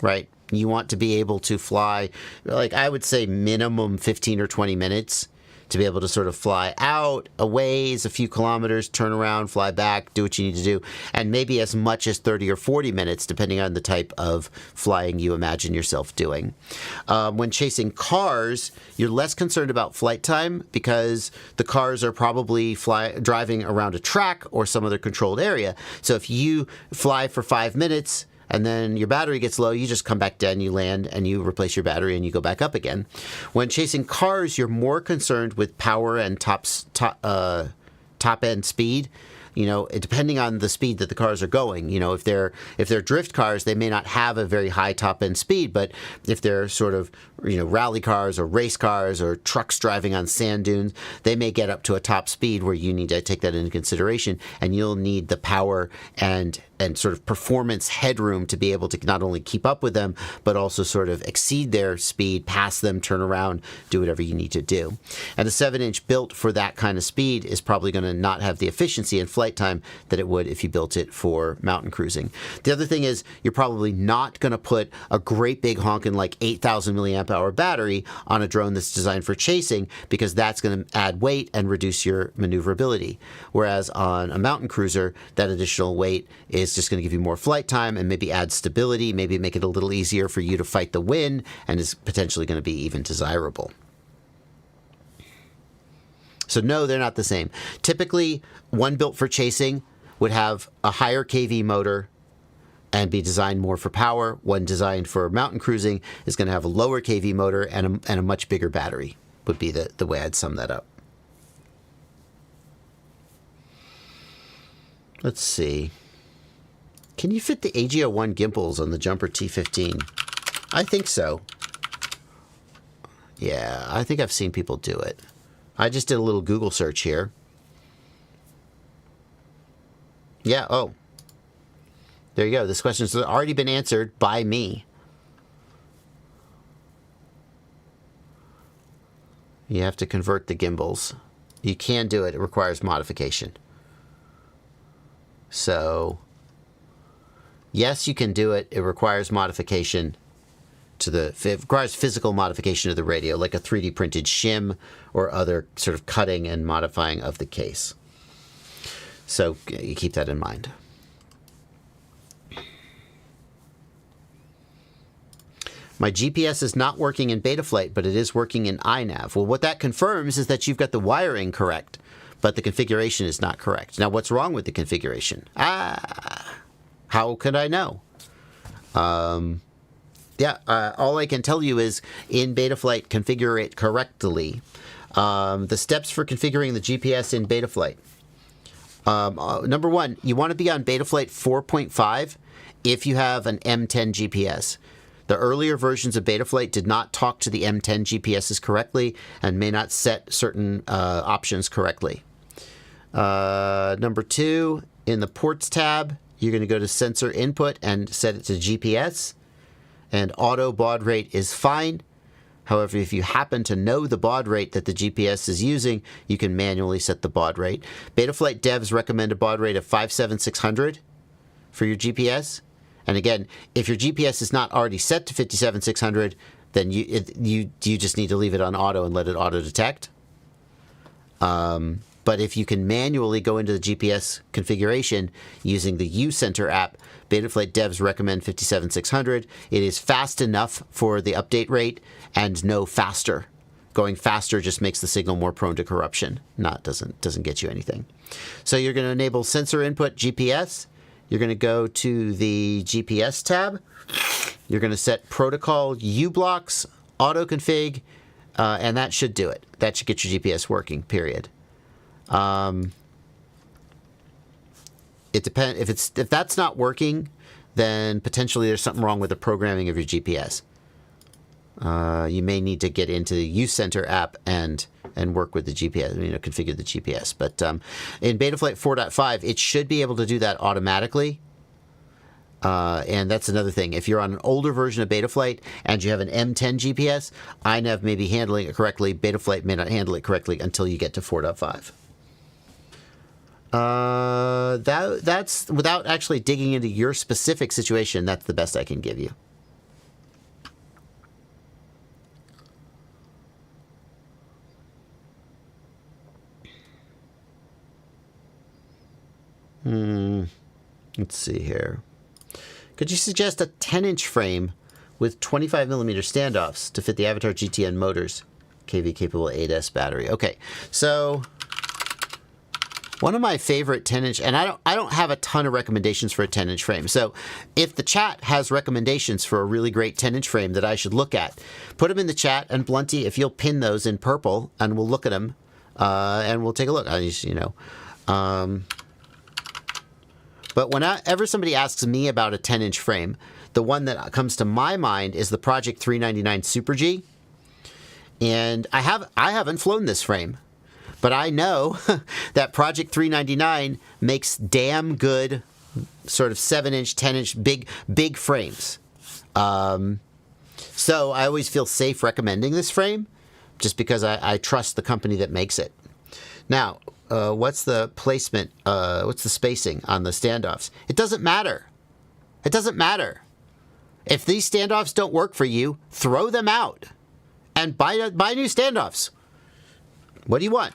right? You want to be able to fly, like I would say minimum 15 or 20 minutes to be able to sort of fly out a ways, a few kilometers, turn around, fly back, do what you need to do, and maybe as much as 30 or 40 minutes, depending on the type of flying you imagine yourself doing. When chasing cars, you're less concerned about flight time because the cars are probably driving around a track or some other controlled area. So if you fly for 5 minutes, and then your battery gets low, you just come back down, you land, and you replace your battery, and you go back up again. When chasing cars, you're more concerned with power and top-end speed. Depending on the speed that the cars are going. If they're drift cars, they may not have a very high top end speed, but if they're sort of rally cars or race cars or trucks driving on sand dunes, they may get up to a top speed where you need to take that into consideration, and you'll need the power and sort of performance headroom to be able to not only keep up with them, but also sort of exceed their speed, pass them, turn around, do whatever you need to do. And a 7-inch built for that kind of speed is probably going to not have the efficiency and flight time that it would if you built it for mountain cruising. The other thing is you're probably not going to put a great big honking like 8,000 milliamp hour battery on a drone that's designed for chasing, because that's going to add weight and reduce your maneuverability. Whereas on a mountain cruiser, that additional weight is just going to give you more flight time and maybe add stability, maybe make it a little easier for you to fight the wind, and is potentially going to be even desirable. So no, they're not the same. Typically, one built for chasing would have a higher kV motor and be designed more for power. One designed for mountain cruising is going to have a lower kV motor and a much bigger battery, would be the way I'd sum that up. Let's see. Can you fit the AGO1 gimbals on the Jumper T15? I think so. Yeah, I think I've seen people do it. I just did a little Google search here. Yeah, oh. There you go. This question's already been answered by me. You have to convert the gimbals. You can do it. It requires modification. So, yes, you can do it. It requires modification it requires physical modification of the radio, like a 3D printed shim or other sort of cutting and modifying of the case. So you keep that in mind. My GPS is not working in Betaflight, but it is working in iNav. Well, what that confirms is that you've got the wiring correct, but the configuration is not correct. Now, what's wrong with the configuration? How could I know? All I can tell you is in Betaflight, configure it correctly. The steps for configuring the GPS in Betaflight. Number one, you want to be on Betaflight 4.5 if you have an M10 GPS. The earlier versions of Betaflight did not talk to the M10 GPSs correctly and may not set certain options correctly. Number two, in the ports tab, you're going to go to sensor input and set it to GPS. And auto baud rate is fine. However, if you happen to know the baud rate that the GPS is using, you can manually set the baud rate. Betaflight devs recommend a baud rate of 57600 for your GPS. And again, if your GPS is not already set to 57600, then you just need to leave it on auto and let it auto detect. But if you can manually go into the GPS configuration using the uCenter app, Betaflight devs recommend 57600. It is fast enough for the update rate and no faster. Going faster just makes the signal more prone to corruption. Doesn't get you anything. So you're going to enable sensor input GPS. You're going to go to the GPS tab. You're going to set protocol ublocks, auto config, and that should do it. That should get your GPS working, period. It depends if that's not working, then potentially there's something wrong with the programming of your GPS. You may need to get into the uCenter app and work with the GPS, configure the GPS. But in Betaflight 4.5, it should be able to do that automatically. And that's another thing. If you're on an older version of Betaflight and you have an M10 GPS, iNav may be handling it correctly. Betaflight may not handle it correctly until you get to 4.5. That's without actually digging into your specific situation. That's the best I can give you. Let's see here. Could you suggest a 10-inch frame with 25mm standoffs to fit the Avatar GTN motors? KV capable 8S battery. Okay, so one of my favorite 10-inch, and I don't have a ton of recommendations for a 10-inch frame. So if the chat has recommendations for a really great 10-inch frame that I should look at, put them in the chat. And Blunty, if you'll pin those in purple, and we'll look at them, and we'll take a look. But whenever somebody asks me about a 10-inch frame, the one that comes to my mind is the Project 399 Super G. And I haven't flown this frame, but I know that Project 399 makes damn good sort of 7-inch, 10-inch big frames. So I always feel safe recommending this frame just because I trust the company that makes it. Now, what's the placement? What's the spacing on the standoffs? It doesn't matter. It doesn't matter. If these standoffs don't work for you, throw them out and buy new standoffs. What do you want?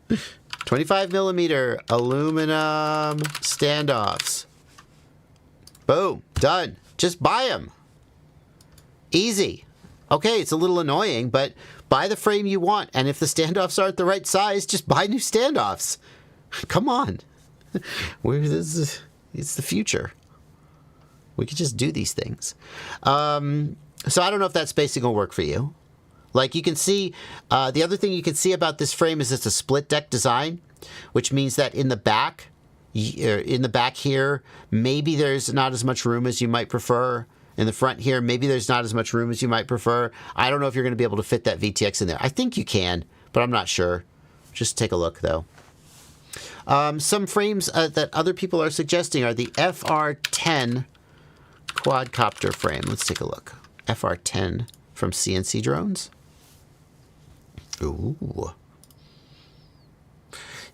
25mm aluminum standoffs. Boom. Done. Just buy them. Easy. Okay, it's a little annoying, but buy the frame you want. And if the standoffs aren't the right size, just buy new standoffs. Come on. It's the future. We could just do these things. So I don't know if that spacing will work for you. Like you can see, the other thing you can see about this frame is it's a split deck design, which means that in the back here, maybe there's not as much room as you might prefer. In the front here, maybe there's not as much room as you might prefer. I don't know if you're going to be able to fit that VTX in there. I think you can, but I'm not sure. Just take a look, though. Some frames that other people are suggesting are the FR10 quadcopter frame. Let's take a look. FR10 from CNC Drones. Ooh.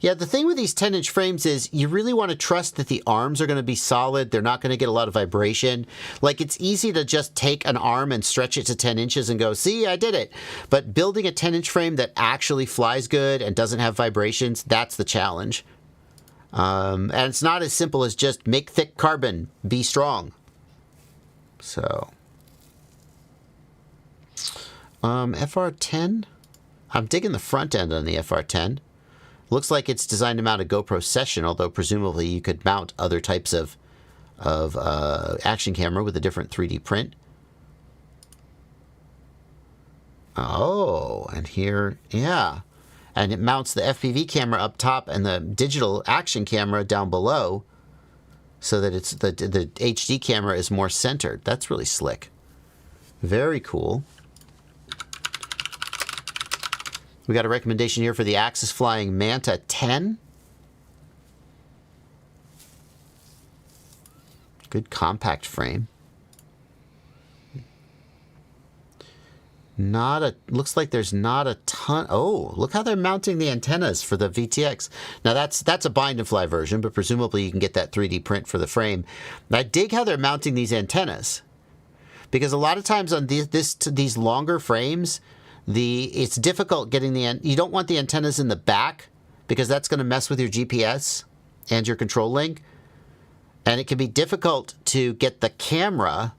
Yeah, the thing with these 10-inch frames is you really want to trust that the arms are going to be solid. They're not going to get a lot of vibration. Like, it's easy to just take an arm and stretch it to 10 inches and go, see, I did it. But building a 10-inch frame that actually flies good and doesn't have vibrations, that's the challenge. And it's not as simple as just make thick carbon, be strong. So, FR10? I'm digging the front end on the FR10. Looks like it's designed to mount a GoPro Session, although presumably you could mount other types of action camera with a different 3D print. Oh, and here, yeah. And it mounts the FPV camera up top and the digital action camera down below so that it's the HD camera is more centered. That's really slick. Very cool. We got a recommendation here for the Axis Flying Manta 10. Good compact frame. Looks like there's not a ton. Oh, look how they're mounting the antennas for the VTX. Now that's a bind and fly version, but presumably you can get that 3D print for the frame. And I dig how they're mounting these antennas, because a lot of times on these longer frames, it's difficult getting you don't want the antennas in the back, because that's going to mess with your GPS and your control link, and it can be difficult to get the camera.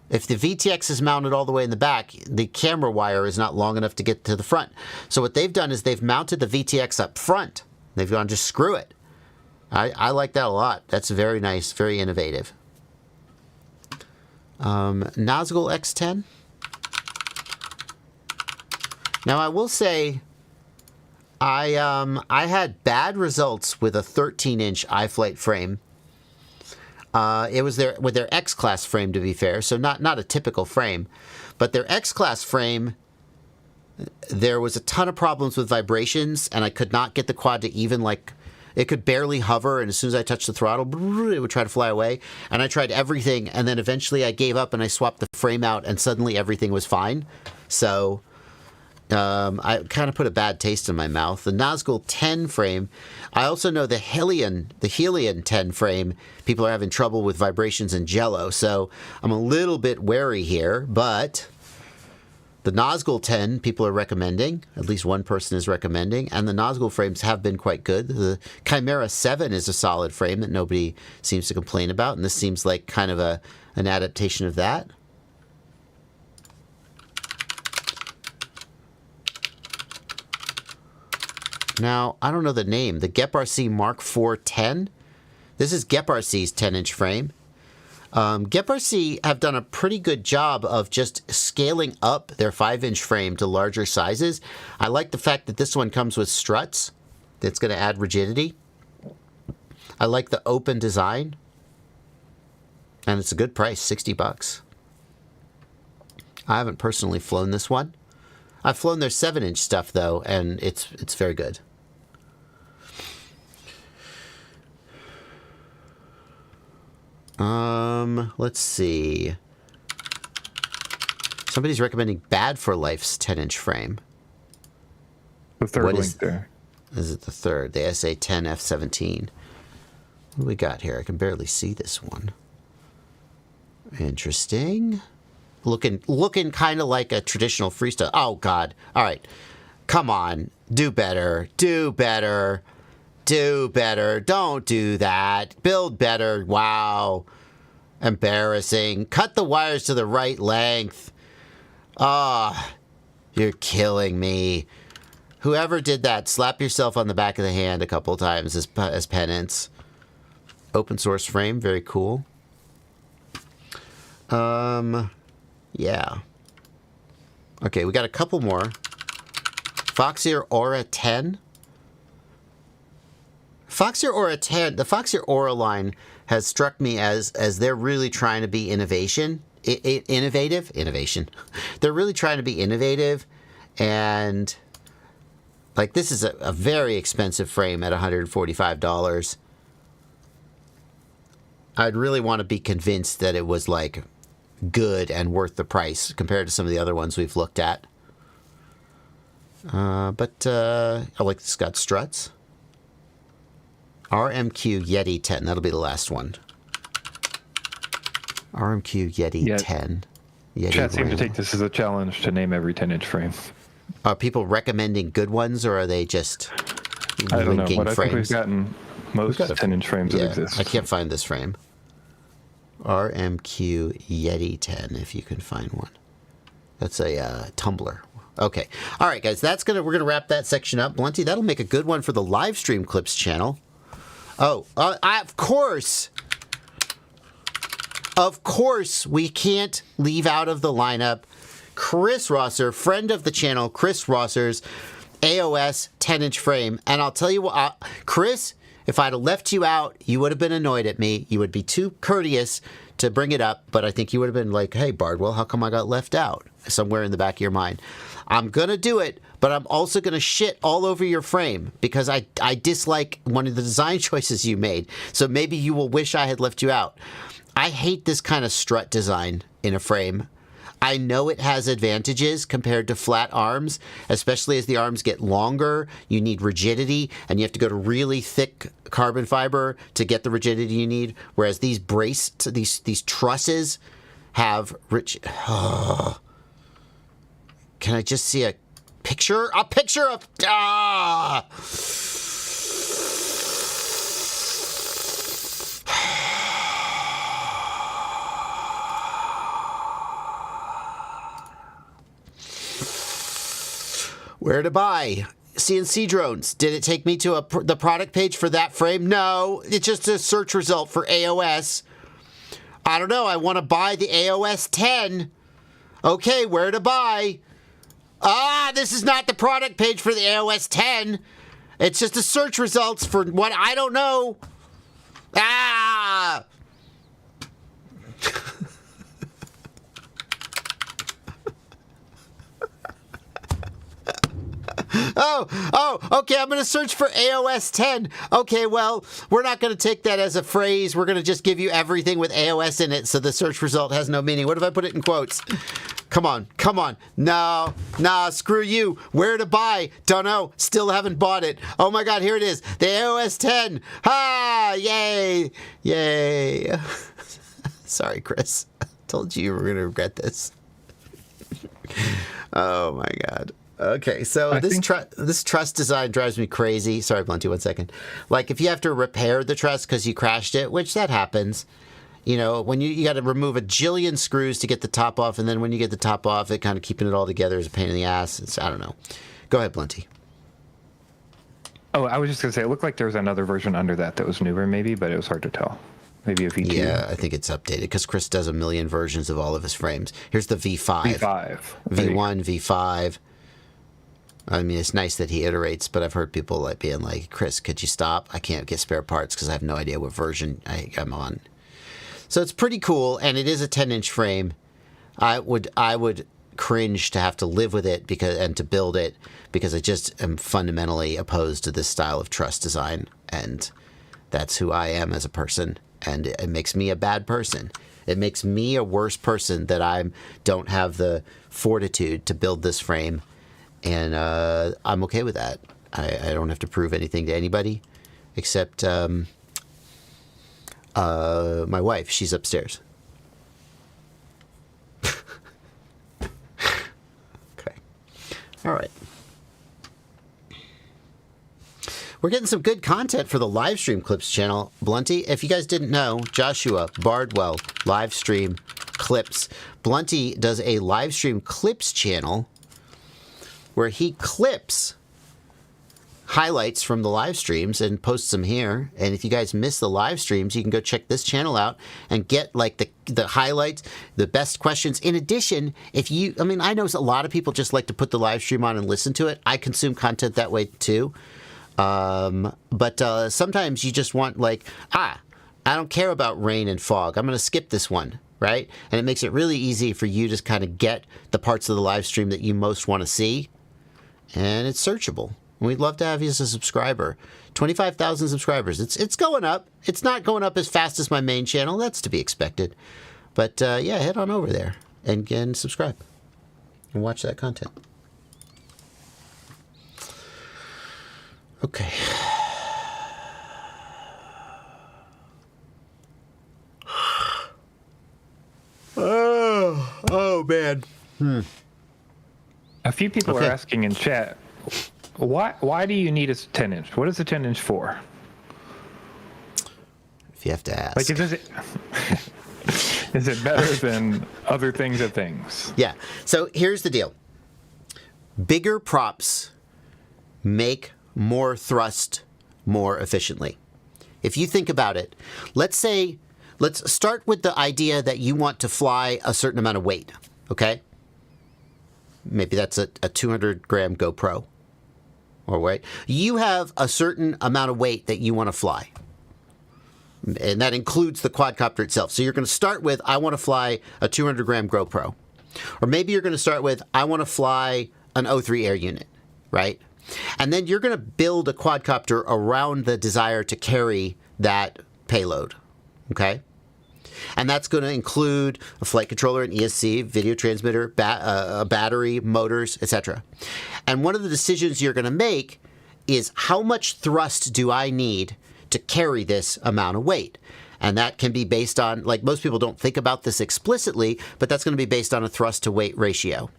If the VTX is mounted all the way in the back, the camera wire is not long enough to get to the front. So what they've done is they've mounted the VTX up front. They've gone, just screw it. I like that a lot. That's very nice, very innovative. Nazgul X10. Now I will say, I had bad results with a 13-inch iFlight frame. It was with their X-Class frame, to be fair, so not a typical frame. But their X-Class frame, there was a ton of problems with vibrations, and I could not get the quad to even, it could barely hover, and as soon as I touched the throttle, it would try to fly away. And I tried everything, and then eventually I gave up and I swapped the frame out, and suddenly everything was fine. So I kind of put a bad taste in my mouth. The Nazgul 10 frame, I also know the Helion 10 frame, people are having trouble with vibrations and jello, so I'm a little bit wary here, but the Nazgul 10 people are recommending, at least one person is recommending, and the Nazgul frames have been quite good. The Chimera 7 is a solid frame that nobody seems to complain about, and this seems like kind of an adaptation of that. Now, I don't know the name. The GEP-RC Mark IV 10. This is GEP-RC's 10-inch frame. GEP-RC have done a pretty good job of just scaling up their 5-inch frame to larger sizes. I like the fact that this one comes with struts. That's going to add rigidity. I like the open design. And it's a good price, $60. I haven't personally flown this one. I've flown their 7-inch stuff, though, and it's very good. Let's see. Somebody's recommending Bad for Life's 10-inch frame. The third link there. Is it the third? The SA10 F17. What do we got here? I can barely see this one. Interesting. Looking kind of like a traditional freestyle. Oh, God. All right. Come on. Do better. Do better. Do better. Don't do that. Build better. Wow. Embarrassing. Cut the wires to the right length. Ah, you're killing me. Whoever did that, slap yourself on the back of the hand a couple times as penance. Open source frame. Very cool. Yeah. Okay, we got a couple more. Foxeer Aura 10. Foxeer Aura 10, the Foxeer Aura line has struck me as they're really trying to be innovation. Innovation. They're really trying to be innovative, and like this is a very expensive frame at $145. I'd really want to be convinced that it was like good and worth the price compared to some of the other ones we've looked at. But I like it's got struts. RMQ Yeti 10. That'll be the last one. RMQ Yeti 10. Yeti Chat seemed to take this as a challenge to name every 10-inch frame. Are people recommending good ones, or are they just I don't know, linking but I think we've frames? gotten most 10-inch frames that exist. I can't find this frame. RMQ Yeti 10, if you can find one. That's a tumbler. Okay. All right, guys. We're gonna wrap that section up. Blunty, that'll make a good one for the live stream clips channel. Oh, of course. Of course, we can't leave out of the lineup Chris Rosser, friend of the channel, Chris Rosser's AOS 10-inch frame. And I'll tell you what, Chris, if I'd have left you out, you would have been annoyed at me. You would be too courteous to bring it up, but I think you would have been like, hey, Bardwell, how come I got left out? Somewhere in the back of your mind. I'm going to do it, but I'm also going to shit all over your frame because I dislike one of the design choices you made. So maybe you will wish I had left you out. I hate this kind of strut design in a frame. I know it has advantages compared to flat arms, especially as the arms get longer. You need rigidity, and you have to go to really thick carbon fiber to get the rigidity you need. Whereas these these trusses have rich. Oh. Can I just see a picture? A picture of. Ah! Where to buy CNC drones? Did it take me to the product page for that frame? No, it's just a search result for AOS. I don't know. I want to buy the AOS 10. Okay, where to buy? This is not the product page for the AOS 10. It's just a search results for what I don't know. Okay, I'm going to search for AOS 10. Okay, well, we're not going to take that as a phrase. We're going to just give you everything with AOS in it, so the search result has no meaning. What if I put it in quotes? Come on. No, screw you. Where to buy? Don't know. Still haven't bought it. Oh my God, here it is. The AOS 10. Yay. Sorry, Chris. Told you were going to regret this. Oh my God. Okay, so this truss design drives me crazy. Sorry, Blunty, 1 second. Like, if you have to repair the truss because you crashed it, which that happens, you know, when you got to remove a jillion screws to get the top off, and then when you get the top off, it kind of keeping it all together is a pain in the ass. I don't know. Go ahead, Blunty. Oh, I was just going to say, it looked like there was another version under that was newer maybe, but it was hard to tell. Maybe a V2. Yeah, I think it's updated because Chris does a million versions of all of his frames. Here's the V5. V1, V5. I mean, it's nice that he iterates, but I've heard people like being like, Chris, could you stop? I can't get spare parts because I have no idea what version I'm on. So it's pretty cool, and it is a 10-inch frame. I would cringe to have to live with it and to build it because I just am fundamentally opposed to this style of truss design, and that's who I am as a person, and it makes me a bad person. It makes me a worse person that I don't have the fortitude to build this frame. And I'm okay with that. I don't have to prove anything to anybody except my wife. She's upstairs. Okay. All right. We're getting some good content for the Livestream Clips channel. Blunty, if you guys didn't know, Joshua Bardwell, Livestream Clips. Blunty does a Livestream Clips channel where he clips highlights from the live streams and posts them here. And if you guys miss the live streams, you can go check this channel out and get like the highlights, the best questions. In addition, I know a lot of people just like to put the live stream on and listen to it. I consume content that way too. But sometimes you just want I don't care about rain and fog. I'm going to skip this one. Right? And it makes it really easy for you to kind of get the parts of the live stream that you most want to see. And it's searchable. We'd love to have you as a subscriber. 25,000 subscribers. It's going up. It's not going up as fast as my main channel. That's to be expected. But head on over there and subscribe and watch that content. Okay. Oh man. A few people are asking in chat, why do you need a 10-inch? What is a 10-inch for? If you have to ask. Is it better than other things at things? Yeah. So here's the deal. Bigger props make more thrust more efficiently. If you think about it, let's start with the idea that you want to fly a certain amount of weight, okay? Maybe that's a 200-gram GoPro or weight. You have a certain amount of weight that you want to fly, and that includes the quadcopter itself. So you're going to start with, I want to fly a 200-gram GoPro. Or maybe you're going to start with, I want to fly an O3 air unit, right? And then you're going to build a quadcopter around the desire to carry that payload, okay? And that's going to include a flight controller, an ESC, video transmitter, a battery, motors, etc. And one of the decisions you're going to make is how much thrust do I need to carry this amount of weight? And that can be based on, like most people don't think about this explicitly, but that's going to be based on a thrust to weight ratio.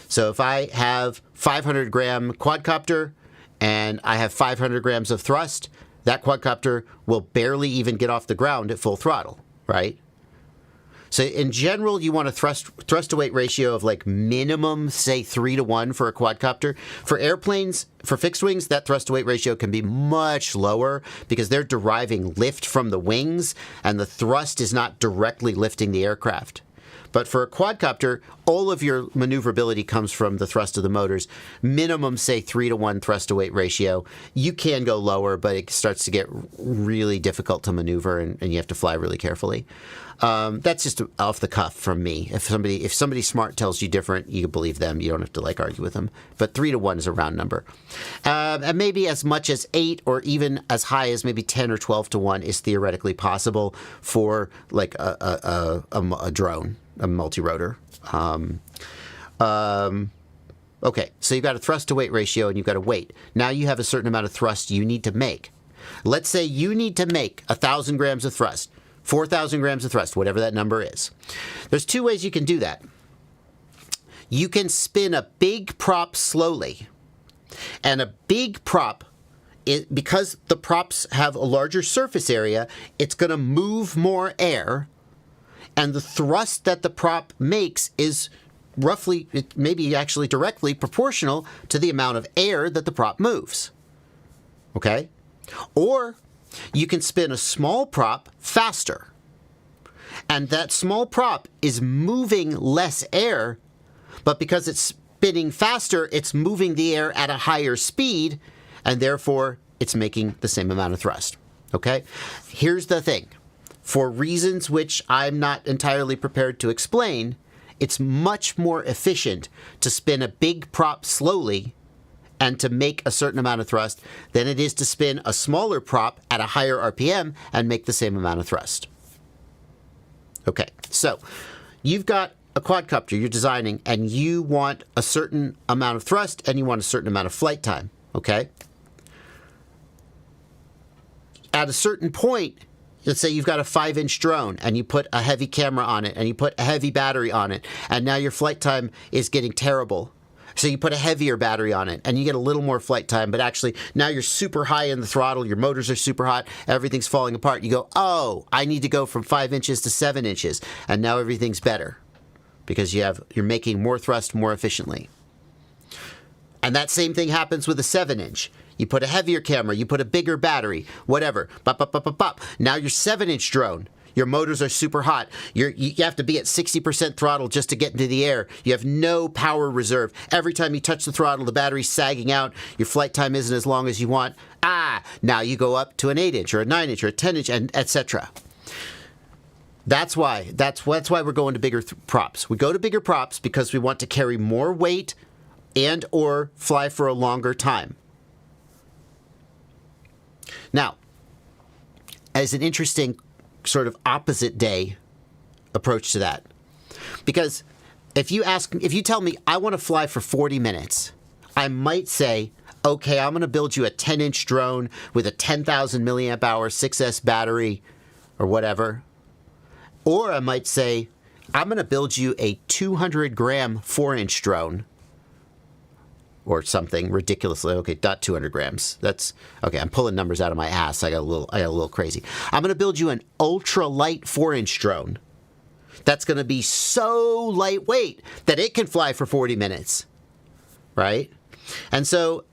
So if I have 500 gram quadcopter and I have 500 grams of thrust, that quadcopter will barely even get off the ground at full throttle, right? So in general, you want a thrust to weight ratio of like minimum, say 3-to-1 for a quadcopter. For airplanes, for fixed wings, that thrust to weight ratio can be much lower because they're deriving lift from the wings and the thrust is not directly lifting the aircraft. But for a quadcopter, all of your maneuverability comes from the thrust of the motors. Minimum, say 3-to-1 thrust to weight ratio. You can go lower, but it starts to get really difficult to maneuver and you have to fly really carefully. That's just off the cuff from me. If somebody smart tells you different, you can believe them. You don't have to argue with them. But 3-to-1 is a round number. And maybe as much as 8 or even as high as maybe 10 or 12-to-1 is theoretically possible for like a drone, a multi-rotor. Okay, so you've got a thrust to weight ratio and you've got a weight. Now you have a certain amount of thrust you need to make. Let's say you need to make 1,000 grams of thrust. 4,000 grams of thrust, whatever that number is. There's two ways you can do that. You can spin a big prop slowly. And a big prop, because the props have a larger surface area, it's going to move more air. And the thrust that the prop makes is roughly, maybe actually directly proportional to the amount of air that the prop moves. Okay? Or you can spin a small prop faster. And that small prop is moving less air, but because it's spinning faster, it's moving the air at a higher speed, and therefore it's making the same amount of thrust. Okay? Here's the thing. For reasons which I'm not entirely prepared to explain, it's much more efficient to spin a big prop slowly and to make a certain amount of thrust than it is to spin a smaller prop at a higher RPM and make the same amount of thrust. Okay, so you've got a quadcopter you're designing and you want a certain amount of thrust and you want a certain amount of flight time, okay? At a certain point, let's say you've got a 5-inch drone and you put a heavy camera on it and you put a heavy battery on it and now your flight time is getting terrible. So you put a heavier battery on it and you get a little more flight time, but actually now you're super high in the throttle, your motors are super hot, everything's falling apart. You go, oh, I need to go from 5 inches to 7 inches, and now everything's better because you're making more thrust more efficiently. And that same thing happens with a 7-inch. You put a heavier camera, you put a bigger battery, whatever. Bop, bop, bop, bop, bop. Now your 7-inch drone. Your motors are super hot. You have to be at 60% throttle just to get into the air. You have no power reserve. Every time you touch the throttle, the battery's sagging out. Your flight time isn't as long as you want. Now you go up to an 8-inch or a 9-inch or a 10-inch, and etc. That's why we're going to bigger props. We go to bigger props because we want to carry more weight and or fly for a longer time. Now, as an interesting sort of opposite day approach to that. Because if you tell me I want to fly for 40 minutes, I might say, okay, I'm going to build you a 10-inch drone with a 10,000 milliamp hour 6S battery or whatever. Or I might say, I'm going to build you a 200 gram 4-inch drone or something ridiculously. Okay, not 200 grams. That's okay. I'm pulling numbers out of my ass. I got a little crazy. I'm going to build you an ultra light 4-inch drone. That's going to be so lightweight that it can fly for 40 minutes, right? And so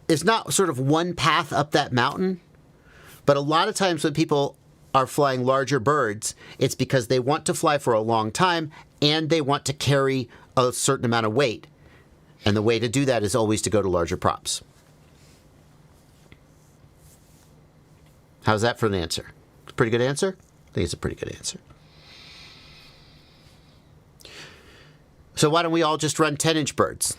it's not sort of one path up that mountain, but a lot of times when people are flying larger birds, it's because they want to fly for a long time and they want to carry a certain amount of weight. And the way to do that is always to go to larger props. How's that for an answer? Pretty good answer? I think it's a pretty good answer. So why don't we all just run 10-inch birds?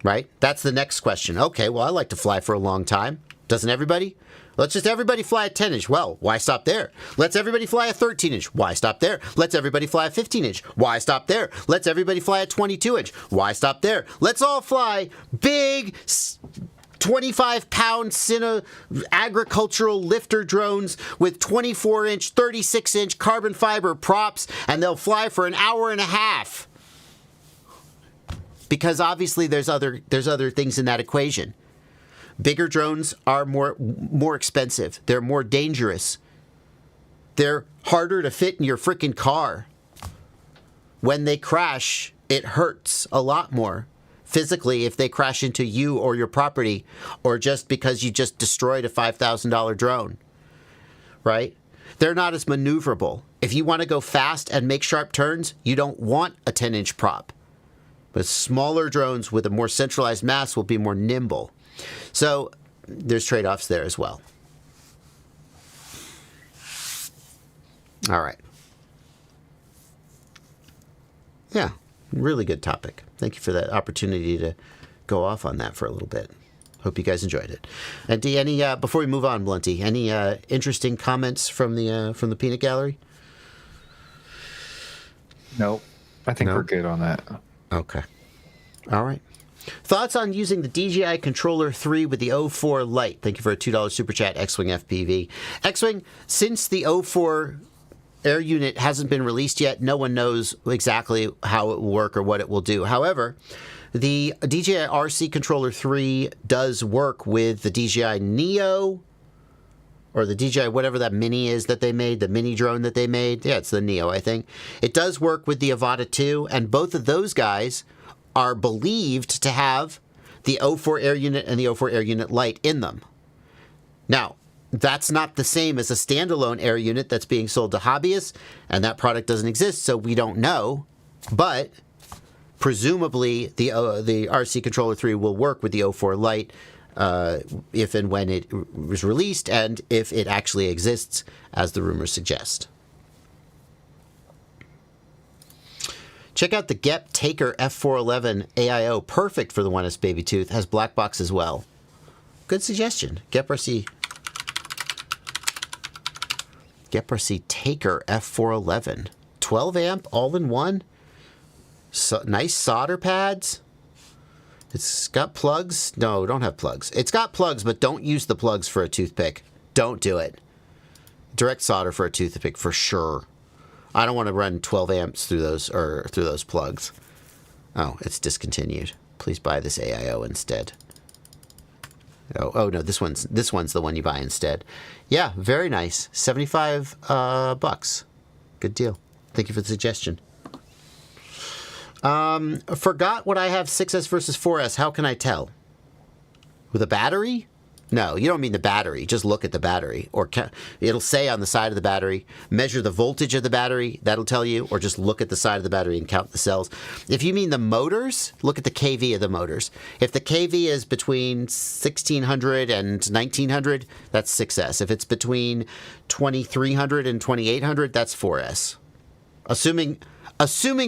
Right? That's the next question. Okay, well, I like to fly for a long time. Doesn't everybody? Let's just everybody fly a 10-inch. Well, why stop there? Let's everybody fly a 13-inch. Why stop there? Let's everybody fly a 15-inch. Why stop there? Let's everybody fly a 22-inch. Why stop there? Let's all fly big 25-pound agricultural lifter drones with 24-inch, 36-inch carbon fiber props, and they'll fly for an hour and a half. Because obviously there's other things in that equation. Bigger drones are more expensive. They're more dangerous. They're harder to fit in your freaking car. When they crash, it hurts a lot more physically if they crash into you or your property, or just because you just destroyed a $5,000 drone, right? They're not as maneuverable. If you want to go fast and make sharp turns, you don't want a 10-inch prop. But smaller drones with a more centralized mass will be more nimble. So there's trade-offs there as well. All right. Yeah, really good topic. Thank you for that opportunity to go off on that for a little bit. Hope you guys enjoyed it. And before we move on, Blunty, any interesting comments from the peanut gallery? Nope. I think we're good on that. Okay. All right. Thoughts on using the DJI Controller 3 with the O4 Lite? Thank you for a $2 super chat, X-Wing FPV. X-Wing, since the O4 Air unit hasn't been released yet, no one knows exactly how it will work or what it will do. However, the DJI RC Controller 3 does work with the DJI Neo, or the DJI whatever that mini is that they made, the mini drone that they made. Yeah, it's the Neo, I think. It does work with the Avata 2, and both of those guys are believed to have the O4 Air unit and the O4 Air unit Lite in them. Now, that's not the same as a standalone Air unit that's being sold to hobbyists, and that product doesn't exist, so we don't know. But presumably, the RC Controller 3 will work with the O4 Lite if and when it was released, and if it actually exists, as the rumors suggest. Check out the Gep Taker F411 AIO, perfect for the 1S Baby Tooth, has black box as well. Good suggestion. Gep RC Taker F411. 12 amp, all-in-one. Nice solder pads. It's got plugs. No, don't have plugs. It's got plugs, but don't use the plugs for a toothpick. Don't do it. Direct solder for a toothpick for sure. I don't want to run 12 amps through those plugs. Oh, it's discontinued. Please buy this AIO instead. Oh no, this one's the one you buy instead. Yeah, very nice. $75 Good deal. Thank you for the suggestion. Forgot what I have 6S versus 4S. How can I tell? With a battery? No, you don't mean the battery. Just look at the battery. Or it'll say on the side of the battery, measure the voltage of the battery. That'll tell you. Or just look at the side of the battery and count the cells. If you mean the motors, look at the kV of the motors. If the kV is between 1600 and 1900, that's 6S. If it's between 2300 and 2800, that's 4S. Assuming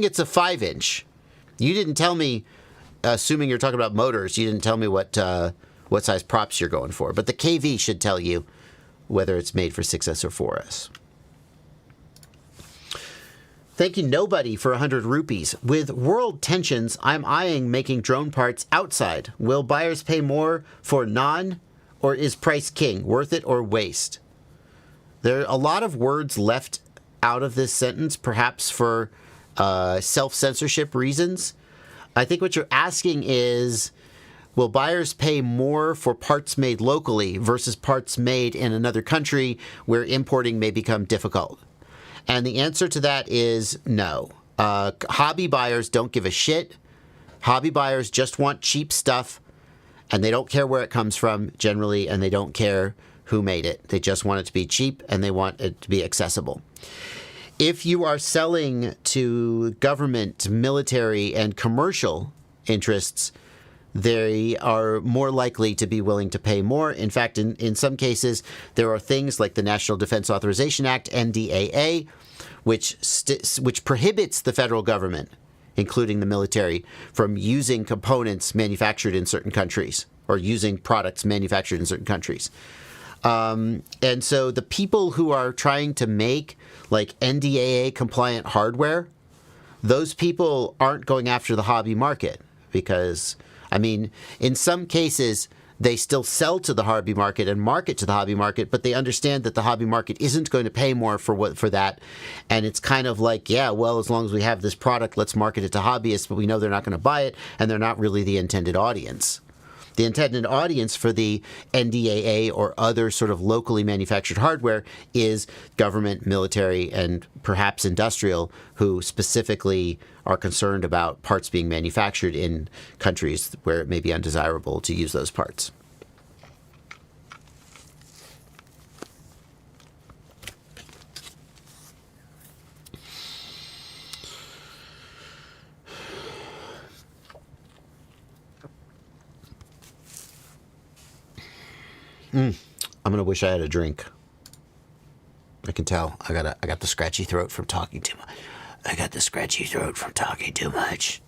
it's a 5-inch. You didn't tell me, assuming you're talking about motors, you didn't tell me what size props you're going for. But the kV should tell you whether it's made for 6S or 4S. Thank you, Nobody, for 100 rupees. With world tensions, I'm eyeing making drone parts outside. Will buyers pay more for non, or is price king? Worth it or waste? There are a lot of words left out of this sentence, perhaps for self-censorship reasons. I think what you're asking is, will buyers pay more for parts made locally versus parts made in another country where importing may become difficult? And the answer to that is no. Hobby buyers don't give a shit. Hobby buyers just want cheap stuff, and they don't care where it comes from generally, and they don't care who made it. They just want it to be cheap, and they want it to be accessible. If you are selling to government, military, and commercial interests, they are more likely to be willing to pay more. In fact, in some cases, there are things like the National Defense Authorization Act, NDAA, which prohibits the federal government, including the military, from using components manufactured in certain countries or using products manufactured in certain countries. And so the people who are trying to make like NDAA compliant hardware, those people aren't going after the hobby market because, I mean, in some cases, they still sell to the hobby market and market to the hobby market, but they understand that the hobby market isn't going to pay more for that. And it's kind of like, yeah, well, as long as we have this product, let's market it to hobbyists, but we know they're not going to buy it, and they're not really the intended audience. The intended audience for the NDAA or other sort of locally manufactured hardware is government, military, and perhaps industrial, who specifically are concerned about parts being manufactured in countries where it may be undesirable to use those parts. I'm gonna wish I had a drink. I can tell. I got the scratchy throat from talking too much. I got the scratchy throat from talking too much.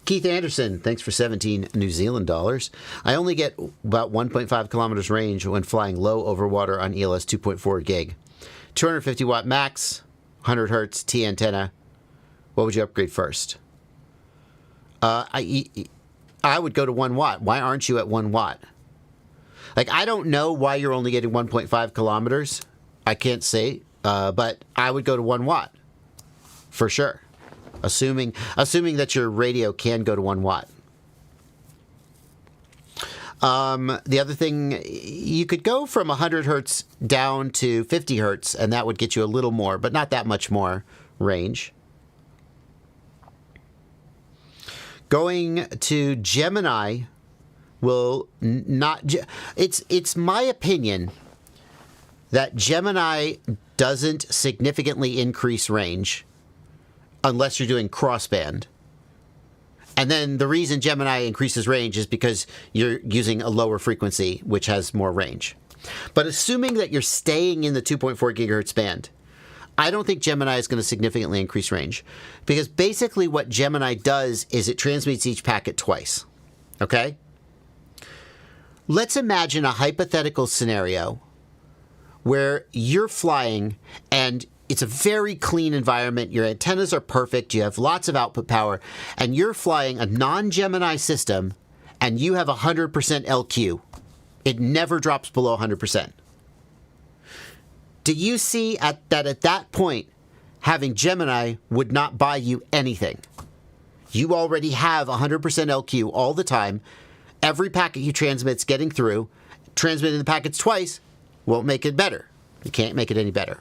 Keith Anderson, thanks for 17 New Zealand dollars. I only get about 1.5 kilometers range when flying low over water on ELS 2.4 gig. 250 watt max, 100 hertz T antenna. What would you upgrade first? I would go to 1 watt. Why aren't you at 1 watt? Like, I don't know why you're only getting 1.5 kilometers. I can't say, but I would go to 1 watt for sure. Assuming that your radio can go to 1 watt. The other thing, you could go from 100 hertz down to 50 hertz, and that would get you a little more, but not that much more range. Going to Gemini will not... It's my opinion that Gemini doesn't significantly increase range unless you're doing crossband. And then the reason Gemini increases range is because you're using a lower frequency, which has more range. But assuming that you're staying in the 2.4 gigahertz band, I don't think Gemini is going to significantly increase range, because basically what Gemini does is it transmits each packet twice. Okay? Let's imagine a hypothetical scenario where you're flying and it's a very clean environment, your antennas are perfect, you have lots of output power, and you're flying a non-Gemini system and you have 100% LQ. It never drops below 100%. Do you see at that point, having Gemini would not buy you anything? You already have 100% LQ all the time. Every packet you transmit's getting through. Transmitting the packets twice won't make it better. You can't make it any better.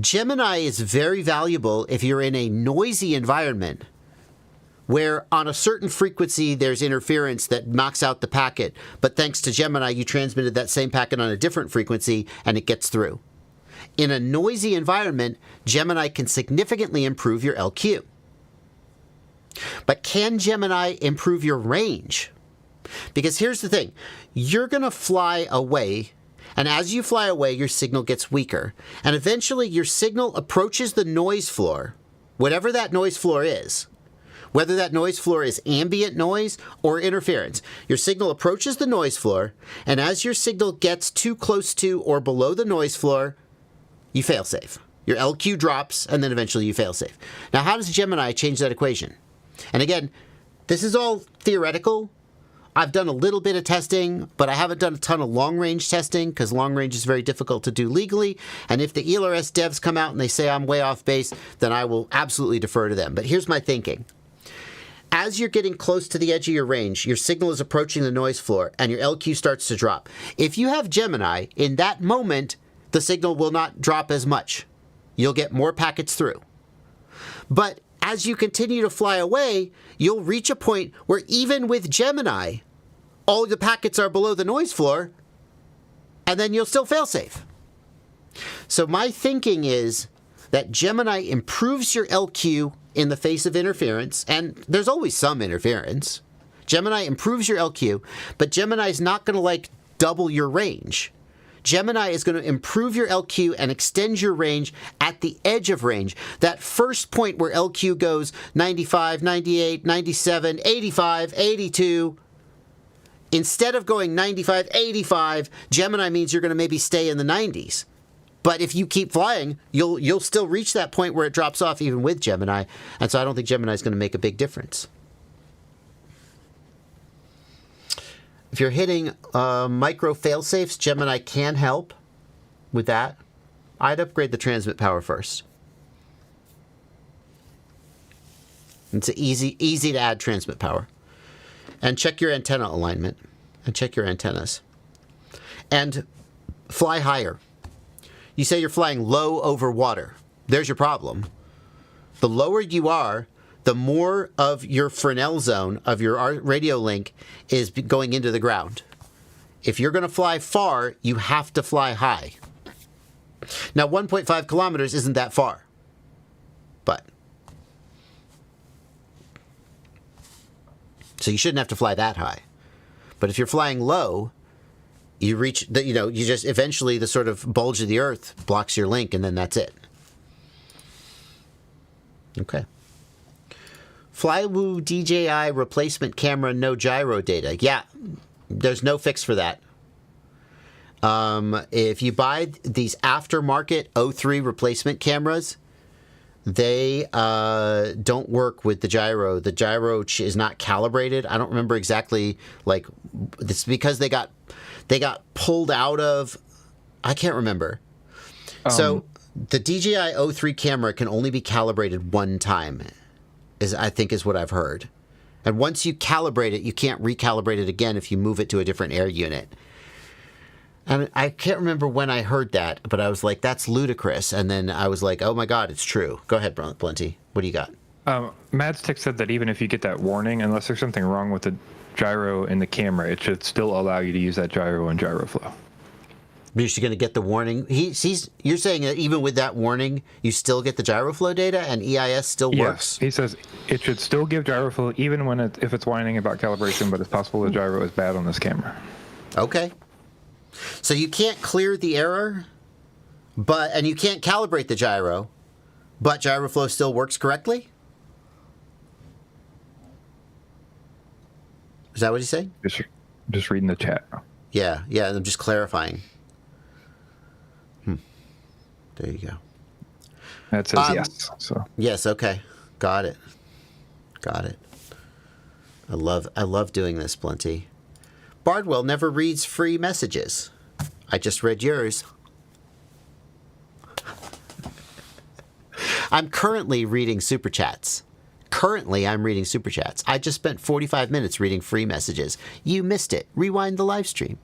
Gemini is very valuable if you're in a noisy environment where on a certain frequency there's interference that knocks out the packet, but thanks to Gemini you transmitted that same packet on a different frequency and it gets through. In a noisy environment, Gemini can significantly improve your LQ. But can Gemini improve your range? Because here's the thing, you're going to fly away, and as you fly away, your signal gets weaker, and eventually your signal approaches the noise floor, whatever that noise floor is. Whether that noise floor is ambient noise or interference, your signal approaches the noise floor, and as your signal gets too close to or below the noise floor, you fail safe. Your LQ drops, and then eventually you fail safe. Now, how does Gemini change that equation? And again, this is all theoretical. I've done a little bit of testing, but I haven't done a ton of long-range testing because long-range is very difficult to do legally. And if the ELRS devs come out and they say I'm way off base, then I will absolutely defer to them. But here's my thinking. As you're getting close to the edge of your range, your signal is approaching the noise floor, and your LQ starts to drop. If you have Gemini, in that moment, the signal will not drop as much. You'll get more packets through. But as you continue to fly away, you'll reach a point where even with Gemini, all the packets are below the noise floor, and then you'll still fail safe. So my thinking is that Gemini improves your LQ in the face of interference, and there's always some interference. Gemini improves your LQ, but Gemini is not going to like double your range. Gemini is going to improve your LQ and extend your range at the edge of range. That first point where LQ goes 95, 98, 97, 85, 82, instead of going 95, 85, Gemini means you're going to maybe stay in the 90s. But if you keep flying, you'll still reach that point where it drops off even with Gemini. And so I don't think Gemini is going to make a big difference. If you're hitting micro failsafes, Gemini can help with that. I'd upgrade the transmit power first. It's easy to add transmit power. And check your antenna alignment. And check your antennas. And fly higher. You say you're flying low over water. There's your problem. The lower you are, the more of your Fresnel zone, of your radio link, is going into the ground. If you're going to fly far, you have to fly high. Now, 1.5 kilometers isn't that far. But. So you shouldn't have to fly that high. But if you're flying low, you reach, you just eventually the sort of bulge of the earth blocks your link, and then that's it. Okay. Flywoo DJI replacement camera, no gyro data. Yeah, there's no fix for that. If you buy these aftermarket O3 replacement cameras, they don't work with the gyro. The gyro is not calibrated. I don't remember exactly, like, it's because they got pulled out of, I can't remember. So the DJI O3 camera can only be calibrated one time, I think is what I've heard. And once you calibrate it, you can't recalibrate it again if you move it to a different air unit. And I can't remember when I heard that, but I was like, that's ludicrous. And then I was like, oh my God, it's true. Go ahead, Blenty. What do you got? Madstick said that even if you get that warning, unless there's something wrong with the gyro in the camera, it should still allow you to use that gyro and gyroflow. You're going to get the warning. You're saying that even with that warning, you still get the gyroflow data and EIS still works? Yes, he says it should still give gyroflow even when if it's whining about calibration, but it's possible the gyro is bad on this camera. Okay. So you can't clear the error, and you can't calibrate the gyro, but gyroflow still works correctly? Is that what he's saying? Just reading the chat. Yeah, I'm just clarifying. There you go. That says yes. So yes, okay. Got it. I love doing this, Plenty. Bardwell never reads free messages. I just read yours. I'm currently reading Super Chats. I'm reading Super Chats. I just spent 45 minutes reading free messages. You missed it. Rewind the live stream.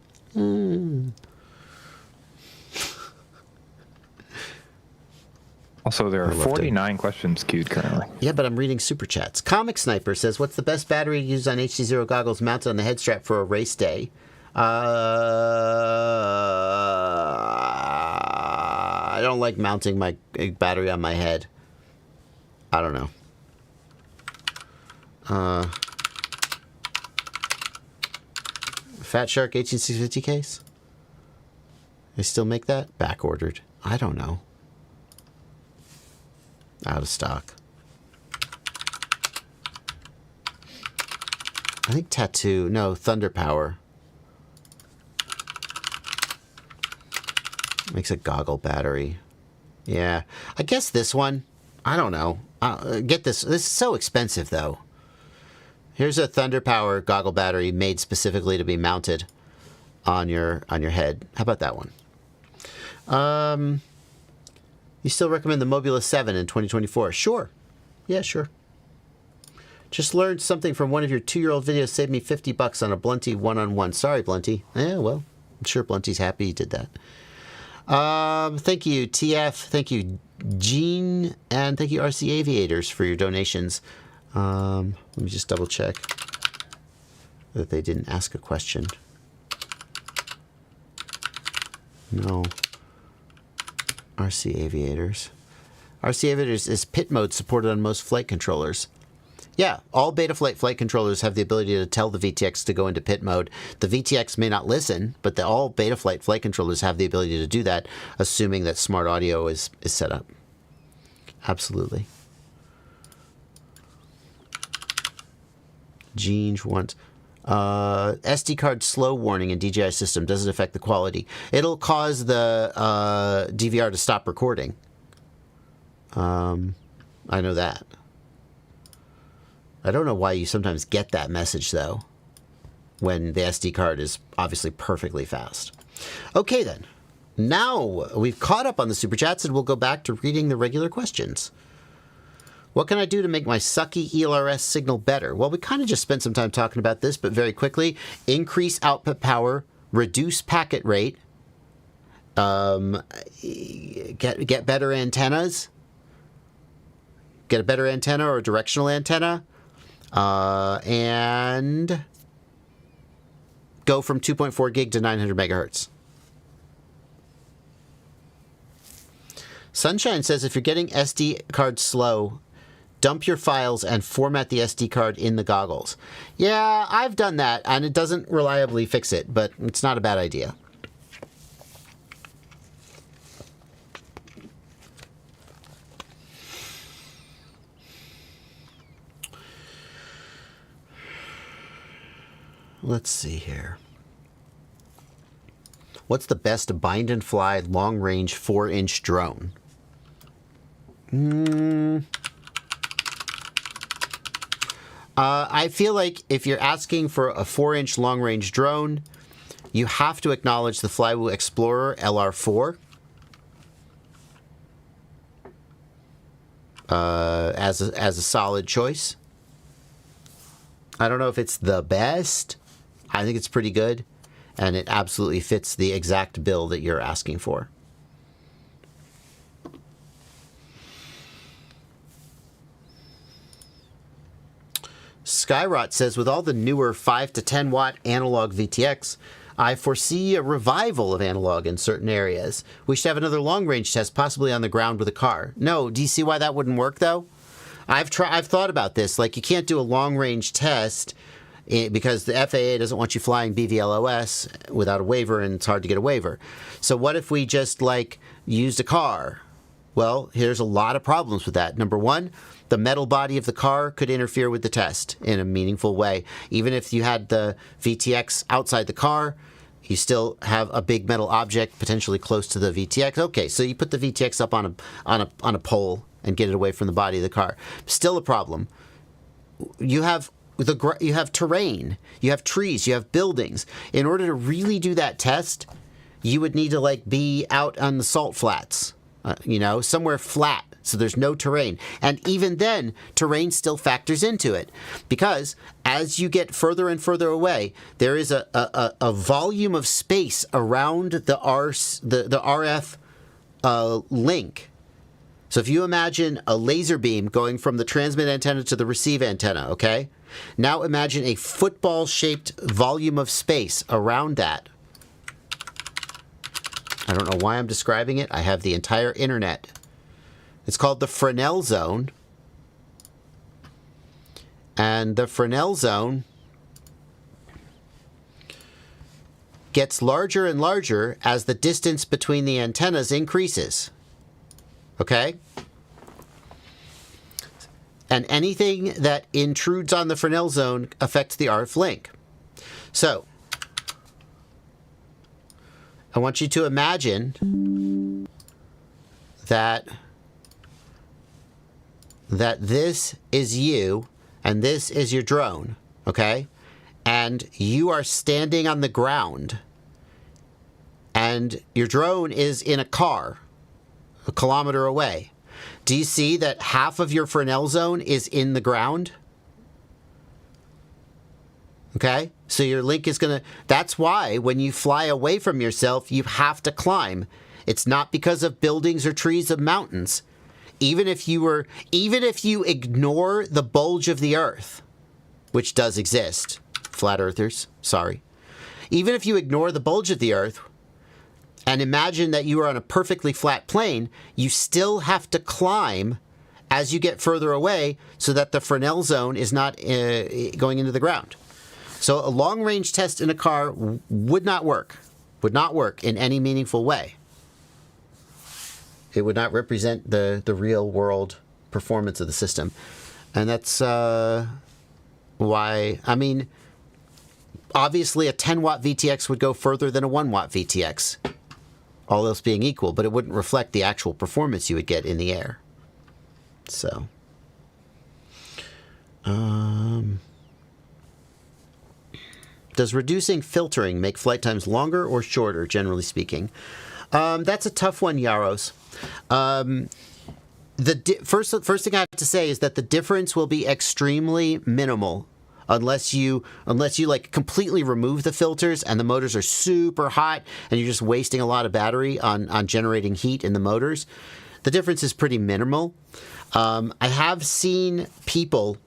Also, there are 49 questions queued currently. Yeah, but I'm reading Super Chats. Comic Sniper says, what's the best battery to use on HC0 goggles mounted on the head strap for a race day? I don't like mounting my battery on my head. I don't know. Fat Shark 18650 case? They still make that? Back ordered. I don't know. Out of stock. I think Thunder Power makes a goggle battery. Yeah. I guess this one. I don't know. Get this. This is so expensive, though. Here's a Thunder Power goggle battery made specifically to be mounted on your head. How about that one? You still recommend the Mobula 7 in 2024? Sure. Yeah, sure. Just learned something from one of your 2-year-old videos. Saved me $50 on a Blunty one-on-one. Sorry, Blunty. Yeah, well, I'm sure Blunty's happy he did that. Thank you, TF. Thank you, Gene. And thank you, RC Aviators, for your donations. Let me just double check that they didn't ask a question. No. RC Aviators. RC Aviators is pit mode supported on most flight controllers. Yeah, all Betaflight flight controllers have the ability to tell the VTX to go into pit mode. The VTX may not listen, but all Betaflight flight controllers have the ability to do that, assuming that smart audio is set up. Absolutely. Gene wants... SD card slow warning in DJI system doesn't affect the quality. It'll cause the DVR to stop recording. I know that. I don't know why you sometimes get that message, though, when the SD card is obviously perfectly fast. Okay, then. Now we've caught up on the Super Chats, and we'll go back to reading the regular questions. What can I do to make my sucky ELRS signal better? Well, we kind of just spent some time talking about this, but very quickly. Increase output power, reduce packet rate, get better antennas, get a better antenna or a directional antenna, and go from 2.4 gig to 900 megahertz. Sunshine says if you're getting SD card slow, dump your files and format the SD card in the goggles. Yeah, I've done that, and it doesn't reliably fix it, but it's not a bad idea. Let's see here. What's the best bind and fly long-range 4-inch drone? I feel like if you're asking for a 4-inch long-range drone, you have to acknowledge the Flywheel Explorer LR4 as a solid choice. I don't know if it's the best. I think it's pretty good, and it absolutely fits the exact bill that you're asking for. Skyrot says, with all the newer 5 to 10 watt analog VTX, I foresee a revival of analog in certain areas. We should have another long-range test, possibly on the ground with a car. No, do you see why that wouldn't work, though? I've thought about this. Like, you can't do a long-range test because the FAA doesn't want you flying BVLOS without a waiver, and it's hard to get a waiver. So what if we just, like, used a car? Well, here's a lot of problems with that. Number one, the metal body of the car could interfere with the test in a meaningful way. Even if you had the VTX outside the car, you still have a big metal object potentially close to the VTX. Okay, so you put the VTX up on a pole and get it away from the body of the car. Still a problem. You have terrain, you have trees, you have buildings. In order to really do that test, you would need to like be out on the salt flats, somewhere flat, so there's no terrain. And even then, terrain still factors into it, because as you get further and further away, there is a volume of space around the RF link. So if you imagine a laser beam going from the transmit antenna to the receive antenna, okay? Now imagine a football-shaped volume of space around that. I don't know why I'm describing it. I have the entire internet. It's called the Fresnel zone. And the Fresnel zone gets larger and larger as the distance between the antennas increases. Okay? And anything that intrudes on the Fresnel zone affects the RF link. So, I want you to imagine that this is you and this is your drone, okay? And you are standing on the ground and your drone is in a car a kilometer away. Do you see that half of your Fresnel zone is in the ground? Okay? So your link is going to... That's why when you fly away from yourself, you have to climb. It's not because of buildings or trees or mountains. Even if you ignore the bulge of the Earth, which does exist, flat earthers, sorry. Even if you ignore the bulge of the Earth and imagine that you are on a perfectly flat plane, you still have to climb as you get further away so that the Fresnel zone is not going into the ground. So a long-range test in a car would not work in any meaningful way. It would not represent the real-world performance of the system. And that's why, I mean, obviously a 10 watt VTX would go further than a 1 watt VTX, all else being equal, but it wouldn't reflect the actual performance you would get in the air. So, does reducing filtering make flight times longer or shorter, generally speaking? That's a tough one, Yaros. First thing I have to say is that the difference will be extremely minimal unless you like completely remove the filters and the motors are super hot and you're just wasting a lot of battery on generating heat in the motors. The difference is pretty minimal. I have seen people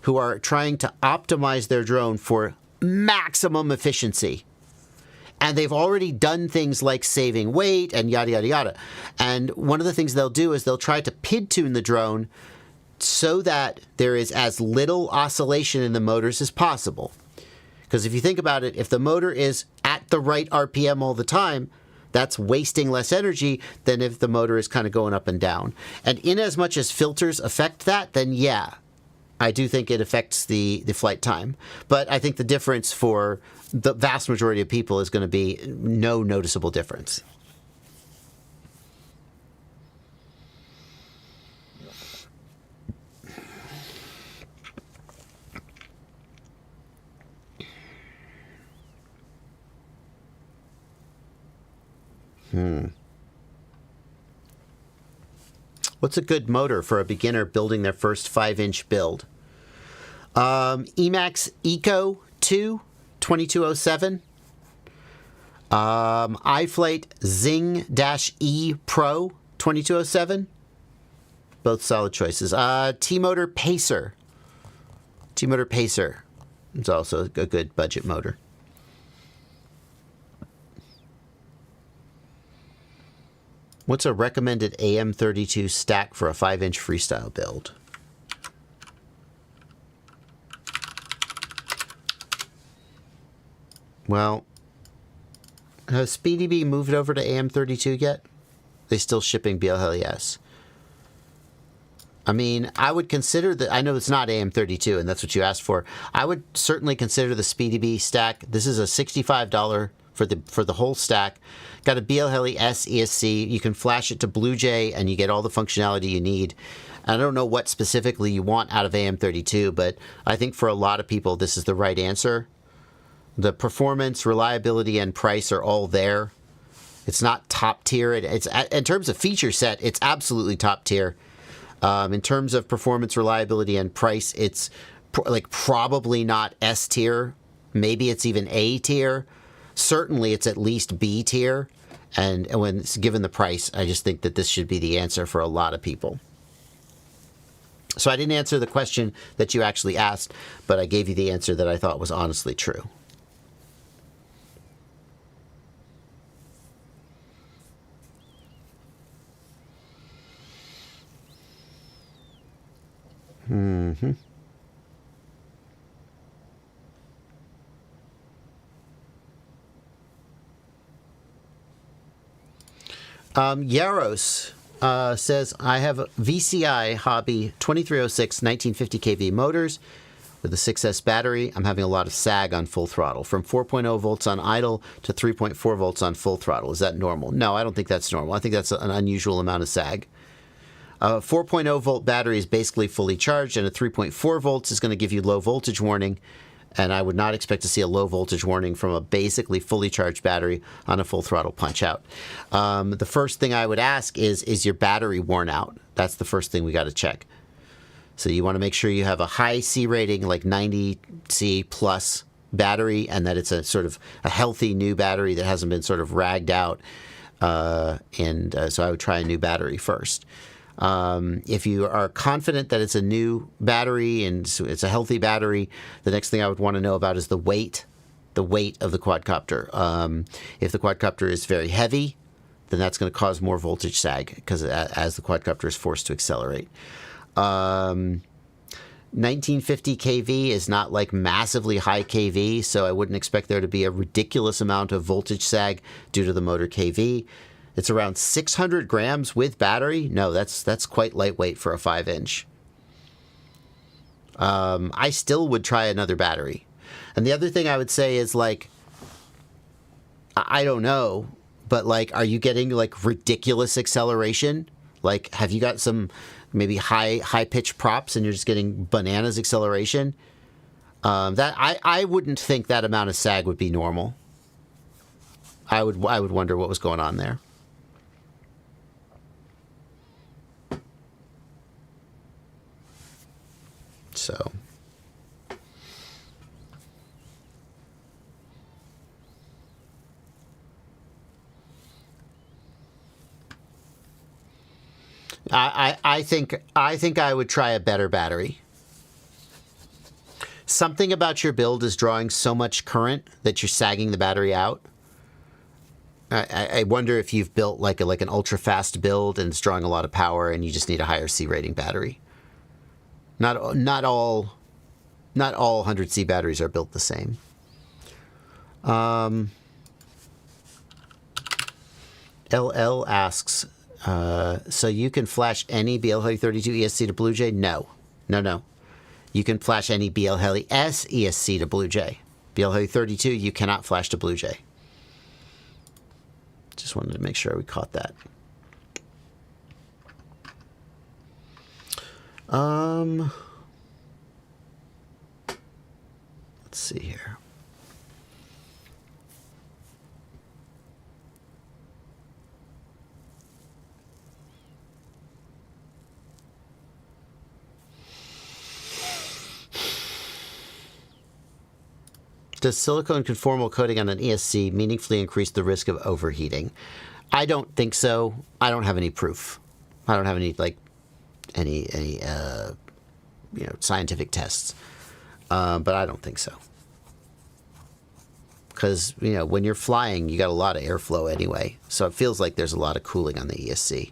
who are trying to optimize their drone for maximum efficiency. And they've already done things like saving weight and yada, yada, yada. And one of the things they'll do is they'll try to PID tune the drone so that there is as little oscillation in the motors as possible. Because if you think about it, if the motor is at the right RPM all the time, that's wasting less energy than if the motor is kind of going up and down. And in as much as filters affect that, then yeah, I do think it affects the flight time. But I think the difference for the vast majority of people is going to be no noticeable difference. What's a good motor for a beginner building their first 5-inch build? Emax Eco 2 2207. iFlight Zing-E Pro 2207. Both solid choices. T-Motor Pacer. T-Motor Pacer is also a good budget motor. What's a recommended AM32 stack for a 5-inch freestyle build? Well, has SpeedyBee moved over to AM32 yet? They still shipping BLHeliS. I mean, I would consider I know it's not AM32, and that's what you asked for. I would certainly consider the SpeedyBee stack. This is a $65 for the whole stack. Got a BLHeli S ESC. You can flash it to BlueJay, and you get all the functionality you need. I don't know what specifically you want out of AM32, but I think for a lot of people, this is the right answer. The performance, reliability, and price are all there. It's not top tier. It's in terms of feature set, it's absolutely top tier. In terms of performance, reliability, and price, it's probably not S tier. Maybe it's even A tier. Certainly, it's at least B tier. And when it's given the price, I just think that this should be the answer for a lot of people. So I didn't answer the question that you actually asked, but I gave you the answer that I thought was honestly true. Yaros says, I have a VCI Hobby 2306 1950 kV motors with a 6S battery. I'm having a lot of sag on full throttle, from 4.0 volts on idle to 3.4 volts on full throttle. Is that normal? No, I don't think that's normal. I think that's an unusual amount of sag. A 4.0 volt battery is basically fully charged, and a 3.4 volts is going to give you low voltage warning. And I would not expect to see a low voltage warning from a basically fully charged battery on a full throttle punch out. The first thing I would ask is your battery worn out? That's the first thing we got to check. So you want to make sure you have a high C rating, like 90 C plus battery, and that it's a sort of a healthy new battery that hasn't been sort of ragged out. So I would try a new battery first. If you are confident that it's a new battery and it's a healthy battery, the next thing I would want to know about is the weight of the quadcopter. If the quadcopter is very heavy, then that's going to cause more voltage sag because as the quadcopter is forced to accelerate. 1950 kV is not like massively high kV, so I wouldn't expect there to be a ridiculous amount of voltage sag due to the motor kV. It's around 600 grams with battery. No, that's quite lightweight for a 5-inch. I still would try another battery. And the other thing I would say is, like, I don't know, but, like, are you getting, like, ridiculous acceleration? Like, have you got some maybe high pitch props and you're just getting bananas acceleration? That I wouldn't think that amount of sag would be normal. I would wonder what was going on there. So. I think I would try a better battery. Something about your build is drawing so much current that you're sagging the battery out. I wonder if you've built like an ultra fast build and it's drawing a lot of power and you just need a higher C rating battery. Not all 100C batteries are built the same. LL asks, so you can flash any BL32 ESC to Blue Jay? No. You can flash any BL Heli S ESC to Blue Jay. BL Heli 32, you cannot flash to Blue Jay. Just wanted to make sure we caught that. Let's see here. Does silicone conformal coating on an ESC meaningfully increase the risk of overheating? I don't think so. I don't have any proof. I don't have any scientific tests. But I don't think so. Because, when you're flying, you got a lot of airflow anyway. So it feels like there's a lot of cooling on the ESC.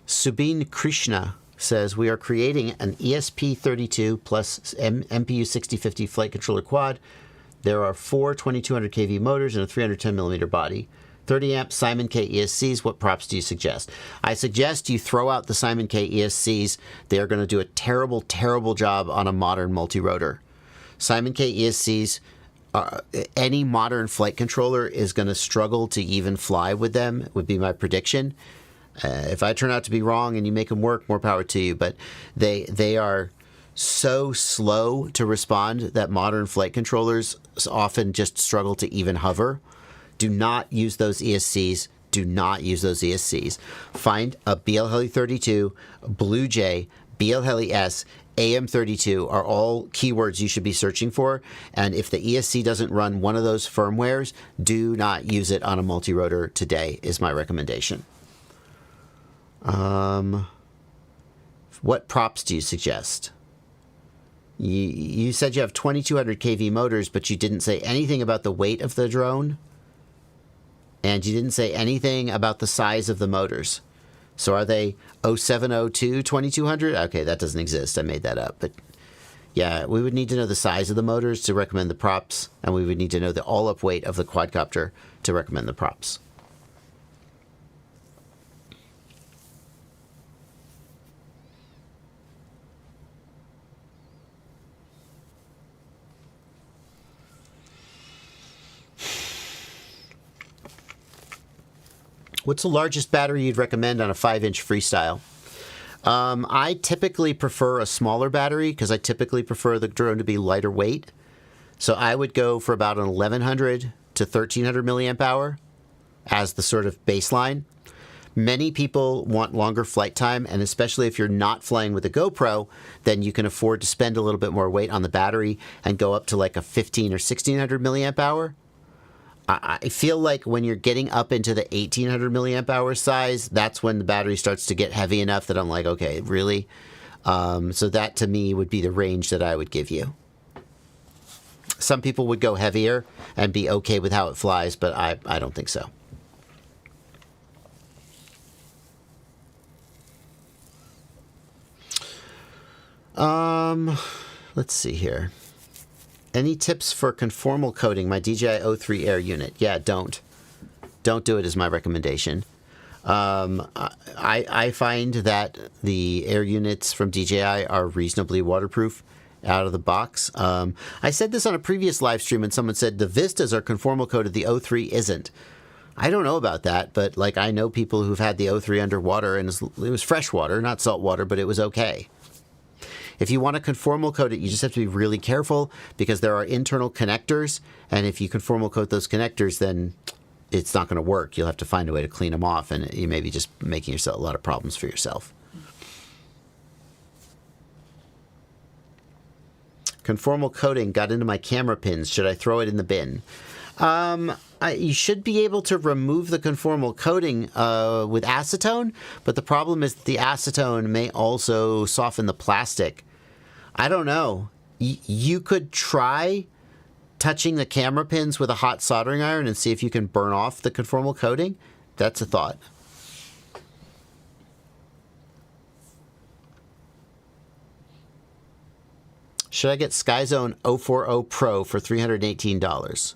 Subin Krishna says, we are creating an ESP32 plus MPU 6050 flight controller quad. There are 4 2200 kV motors and a 310 millimeter body. 30 amp Simon K ESCs. What props do you suggest? I suggest you throw out the Simon K ESCs. They are going to do a terrible, terrible job on a modern multi-rotor. Simon K ESCs, any modern flight controller is going to struggle to even fly with them, would be my prediction. If I turn out to be wrong and you make them work, more power to you. But they are so slow to respond that modern flight controllers often just struggle to even hover. Do not use those ESCs. Do not use those ESCs. Find a BL Heli 32, Blue Jay, BL Heli S, AM32 are all keywords you should be searching for. And if the ESC doesn't run one of those firmwares, do not use it on a multi-rotor today, is my recommendation. What props do you suggest? You said you have 2200 kV motors, but you didn't say anything about the weight of the drone. And you didn't say anything about the size of the motors. So are they 0702 2200? Okay, that doesn't exist. I made that up. But yeah, we would need to know the size of the motors to recommend the props. And we would need to know the all-up weight of the quadcopter to recommend the props. What's the largest battery you'd recommend on a 5-inch freestyle? I typically prefer a smaller battery because I typically prefer the drone to be lighter weight. So I would go for about an 1100 to 1300 milliamp hour as the sort of baseline. Many people want longer flight time, and especially if you're not flying with a GoPro, then you can afford to spend a little bit more weight on the battery and go up to like a 15 or 1600 milliamp hour. I feel like when you're getting up into the 1800 milliamp hour size, that's when the battery starts to get heavy enough that I'm like, okay, really? So that to me would be the range that I would give you. Some people would go heavier and be okay with how it flies, but I don't think so. Let's see here. Any tips for conformal coating my DJI O3 Air unit? Yeah, don't. Don't do it is my recommendation. I find that the air units from DJI are reasonably waterproof out of the box. I said this on a previous live stream, and someone said the Vistas are conformal coated, the O3 isn't. I don't know about that, but like I know people who've had the O3 underwater, and it was fresh water, not salt water, but it was okay. If you want to conformal coat it, you just have to be really careful because there are internal connectors, and if you conformal coat those connectors, then it's not going to work. You'll have to find a way to clean them off, and you may be just making yourself a lot of problems for yourself. Conformal coating got into my camera pins. Should I throw it in the bin? You should be able to remove the conformal coating with acetone, but the problem is that the acetone may also soften the plastic. I don't know. You could try touching the camera pins with a hot soldering iron and see if you can burn off the conformal coating. That's a thought. Should I get SkyZone 040 Pro for $318?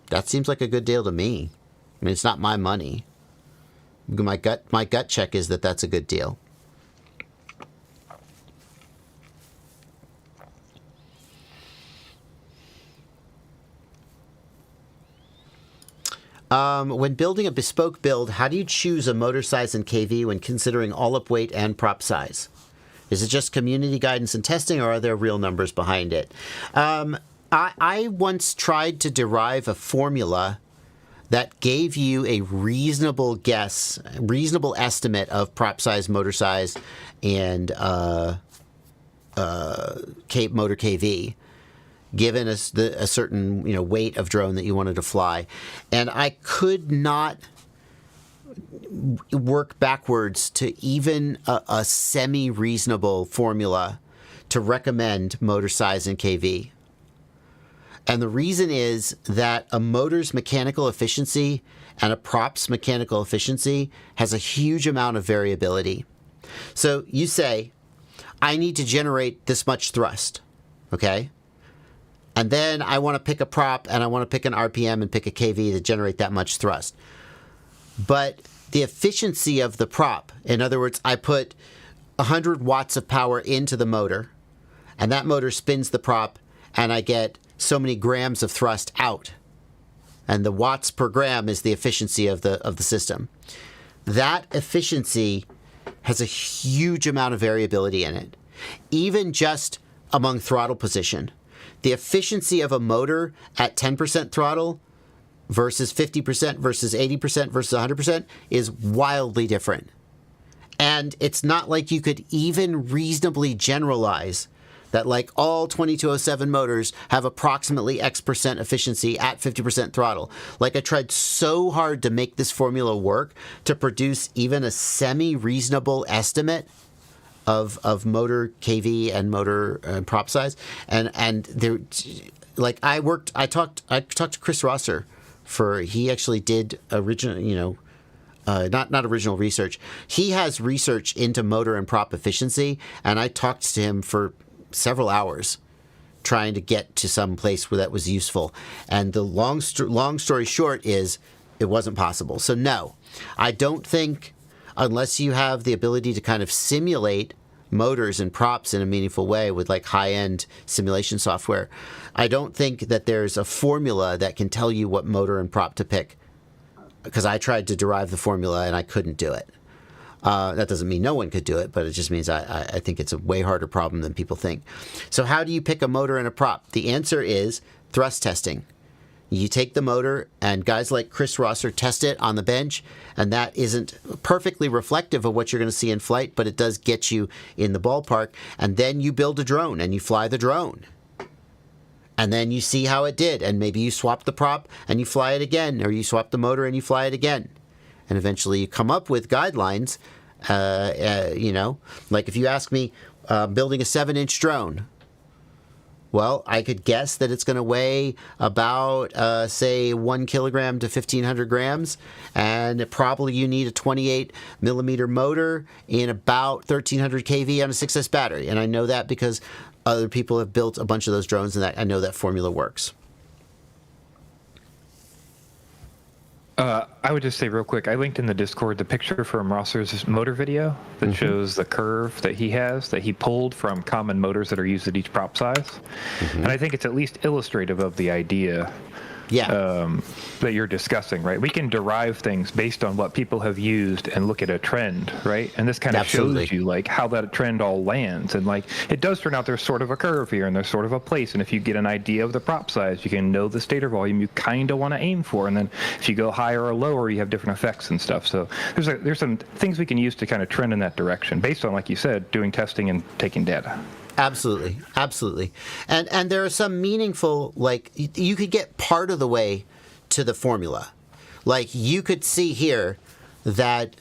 That seems like a good deal to me. I mean, it's not my money. My gut check is that that's a good deal. When building a bespoke build, how do you choose a motor size and KV when considering all-up weight and prop size? Is it just community guidance and testing, or are there real numbers behind it? I once tried to derive a formula that gave you a reasonable guess, reasonable estimate of prop size, motor size, and motor KV, given a certain weight of drone that you wanted to fly, and I could not work backwards to even a semi-reasonable formula to recommend motor size and KV. And the reason is that a motor's mechanical efficiency and a prop's mechanical efficiency has a huge amount of variability. So you say, I need to generate this much thrust, okay? And then I want to pick a prop and I want to pick an RPM and pick a KV to generate that much thrust. But the efficiency of the prop, in other words, I put 100 watts of power into the motor, and that motor spins the prop, and I get so many grams of thrust out. And the watts per gram is the efficiency of the system. That efficiency has a huge amount of variability in it. Even just among throttle position. The efficiency of a motor at 10% throttle versus 50% versus 80% versus 100% is wildly different. And it's not like you could even reasonably generalize that like all 2207 motors have approximately X% efficiency at 50% throttle. Like I tried so hard to make this formula work to produce even a semi-reasonable estimate of motor KV and motor prop size, and there, like I talked to Chris Rosser he actually did original, not original research. He has research into motor and prop efficiency, and I talked to him for several hours trying to get to some place where that was useful. And the long story short is it wasn't possible. So no, I don't think, unless you have the ability to kind of simulate motors and props in a meaningful way with like high-end simulation software, I don't think that there's a formula that can tell you what motor and prop to pick, because I tried to derive the formula and I couldn't do it. That doesn't mean no one could do it, but it just means I think it's a way harder problem than people think. So how do you pick a motor and a prop? The answer is thrust testing. You take the motor, and guys like Chris Rosser test it on the bench, and that isn't perfectly reflective of what you're going to see in flight, but it does get you in the ballpark. And then you build a drone, and you fly the drone. And then you see how it did, and maybe you swap the prop, and you fly it again, or you swap the motor, and you fly it again. And eventually you come up with guidelines, like if you ask me, building a 7-inch drone, well, I could guess that it's going to weigh about, say, 1 kilogram to 1,500 grams, and probably you need a 28 millimeter motor in about 1,300 kV on a 6S battery. And I know that because other people have built a bunch of those drones, and I know that formula works. I would just say real quick, I linked in the Discord the picture from Rosser's motor video that shows the curve that he has, that he pulled from common motors that are used at each prop size. And I think it's at least illustrative of the idea that you're discussing, right? We can derive things based on what people have used and look at a trend, right? And this kind of shows you like how that trend all lands. And like it does turn out there's sort of a curve here and there's sort of a place. And if you get an idea of the prop size, you can know the stator volume you kind of want to aim for. And then if you go higher or lower, you have different effects and stuff. So there's some things we can use to kind of trend in that direction based on, like you said, doing testing and taking data. Absolutely, absolutely, and there are some meaningful, like you could get part of the way to the formula, like you could see here that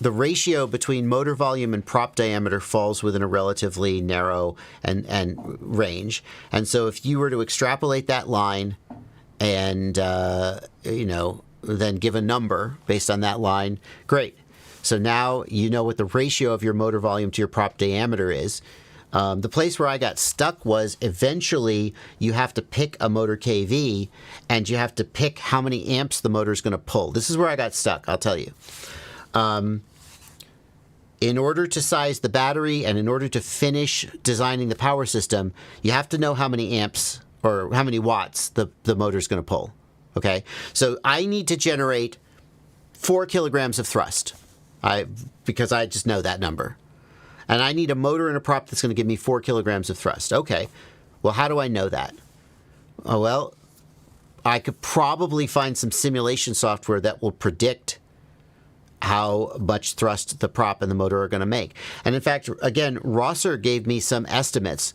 the ratio between motor volume and prop diameter falls within a relatively narrow and range, and so if you were to extrapolate that line, and then give a number based on that line, great. So now you know what the ratio of your motor volume to your prop diameter is. The place where I got stuck was eventually you have to pick a motor KV and you have to pick how many amps the motor is going to pull. This is where I got stuck, I'll tell you. In order to size the battery and in order to finish designing the power system, you have to know how many amps or how many watts the motor is going to pull. Okay? So I need to generate 4 kilograms of thrust because I just know that number. And I need a motor and a prop that's going to give me 4 kilograms of thrust. Okay, well, how do I know that? Oh, well, I could probably find some simulation software that will predict how much thrust the prop and the motor are going to make. And in fact, again, Rosser gave me some estimates.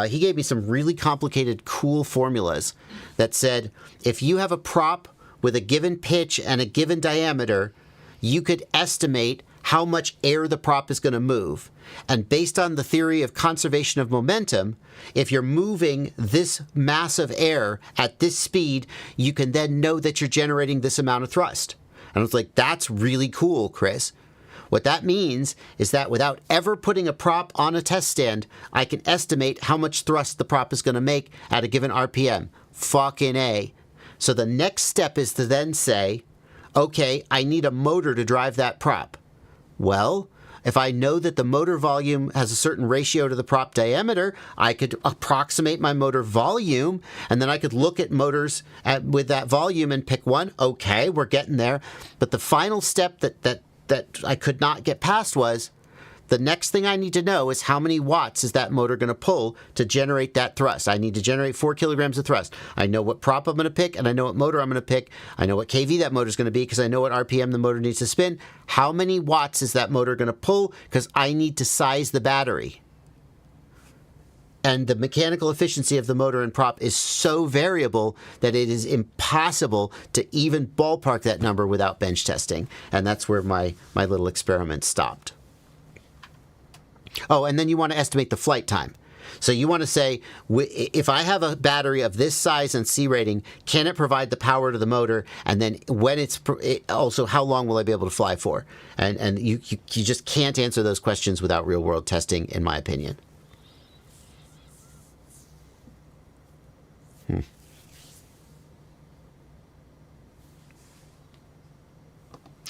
He gave me some really complicated, cool formulas that said if you have a prop with a given pitch and a given diameter, you could estimate how much air the prop is going to move. And based on the theory of conservation of momentum, if you're moving this mass of air at this speed, you can then know that you're generating this amount of thrust. And I was like, that's really cool, Chris. What that means is that without ever putting a prop on a test stand, I can estimate how much thrust the prop is going to make at a given RPM. Fucking A. So the next step is to then say, okay, I need a motor to drive that prop. Well, if I know that the motor volume has a certain ratio to the prop diameter, I could approximate my motor volume, and then I could look at motors with that volume and pick one. Okay, we're getting there. But the final step that I could not get past was, the next thing I need to know is how many watts is that motor going to pull to generate that thrust. I need to generate 4 kilograms of thrust. I know what prop I'm going to pick, and I know what motor I'm going to pick. I know what KV that motor is going to be because I know what RPM the motor needs to spin. How many watts is that motor going to pull? Because I need to size the battery. And the mechanical efficiency of the motor and prop is so variable that it is impossible to even ballpark that number without bench testing. And that's where my little experiment stopped. Oh, and then you want to estimate the flight time. So you want to say, if I have a battery of this size and C rating, can it provide the power to the motor? And then when also, how long will I be able to fly for? And you just can't answer those questions without real world testing, in my opinion.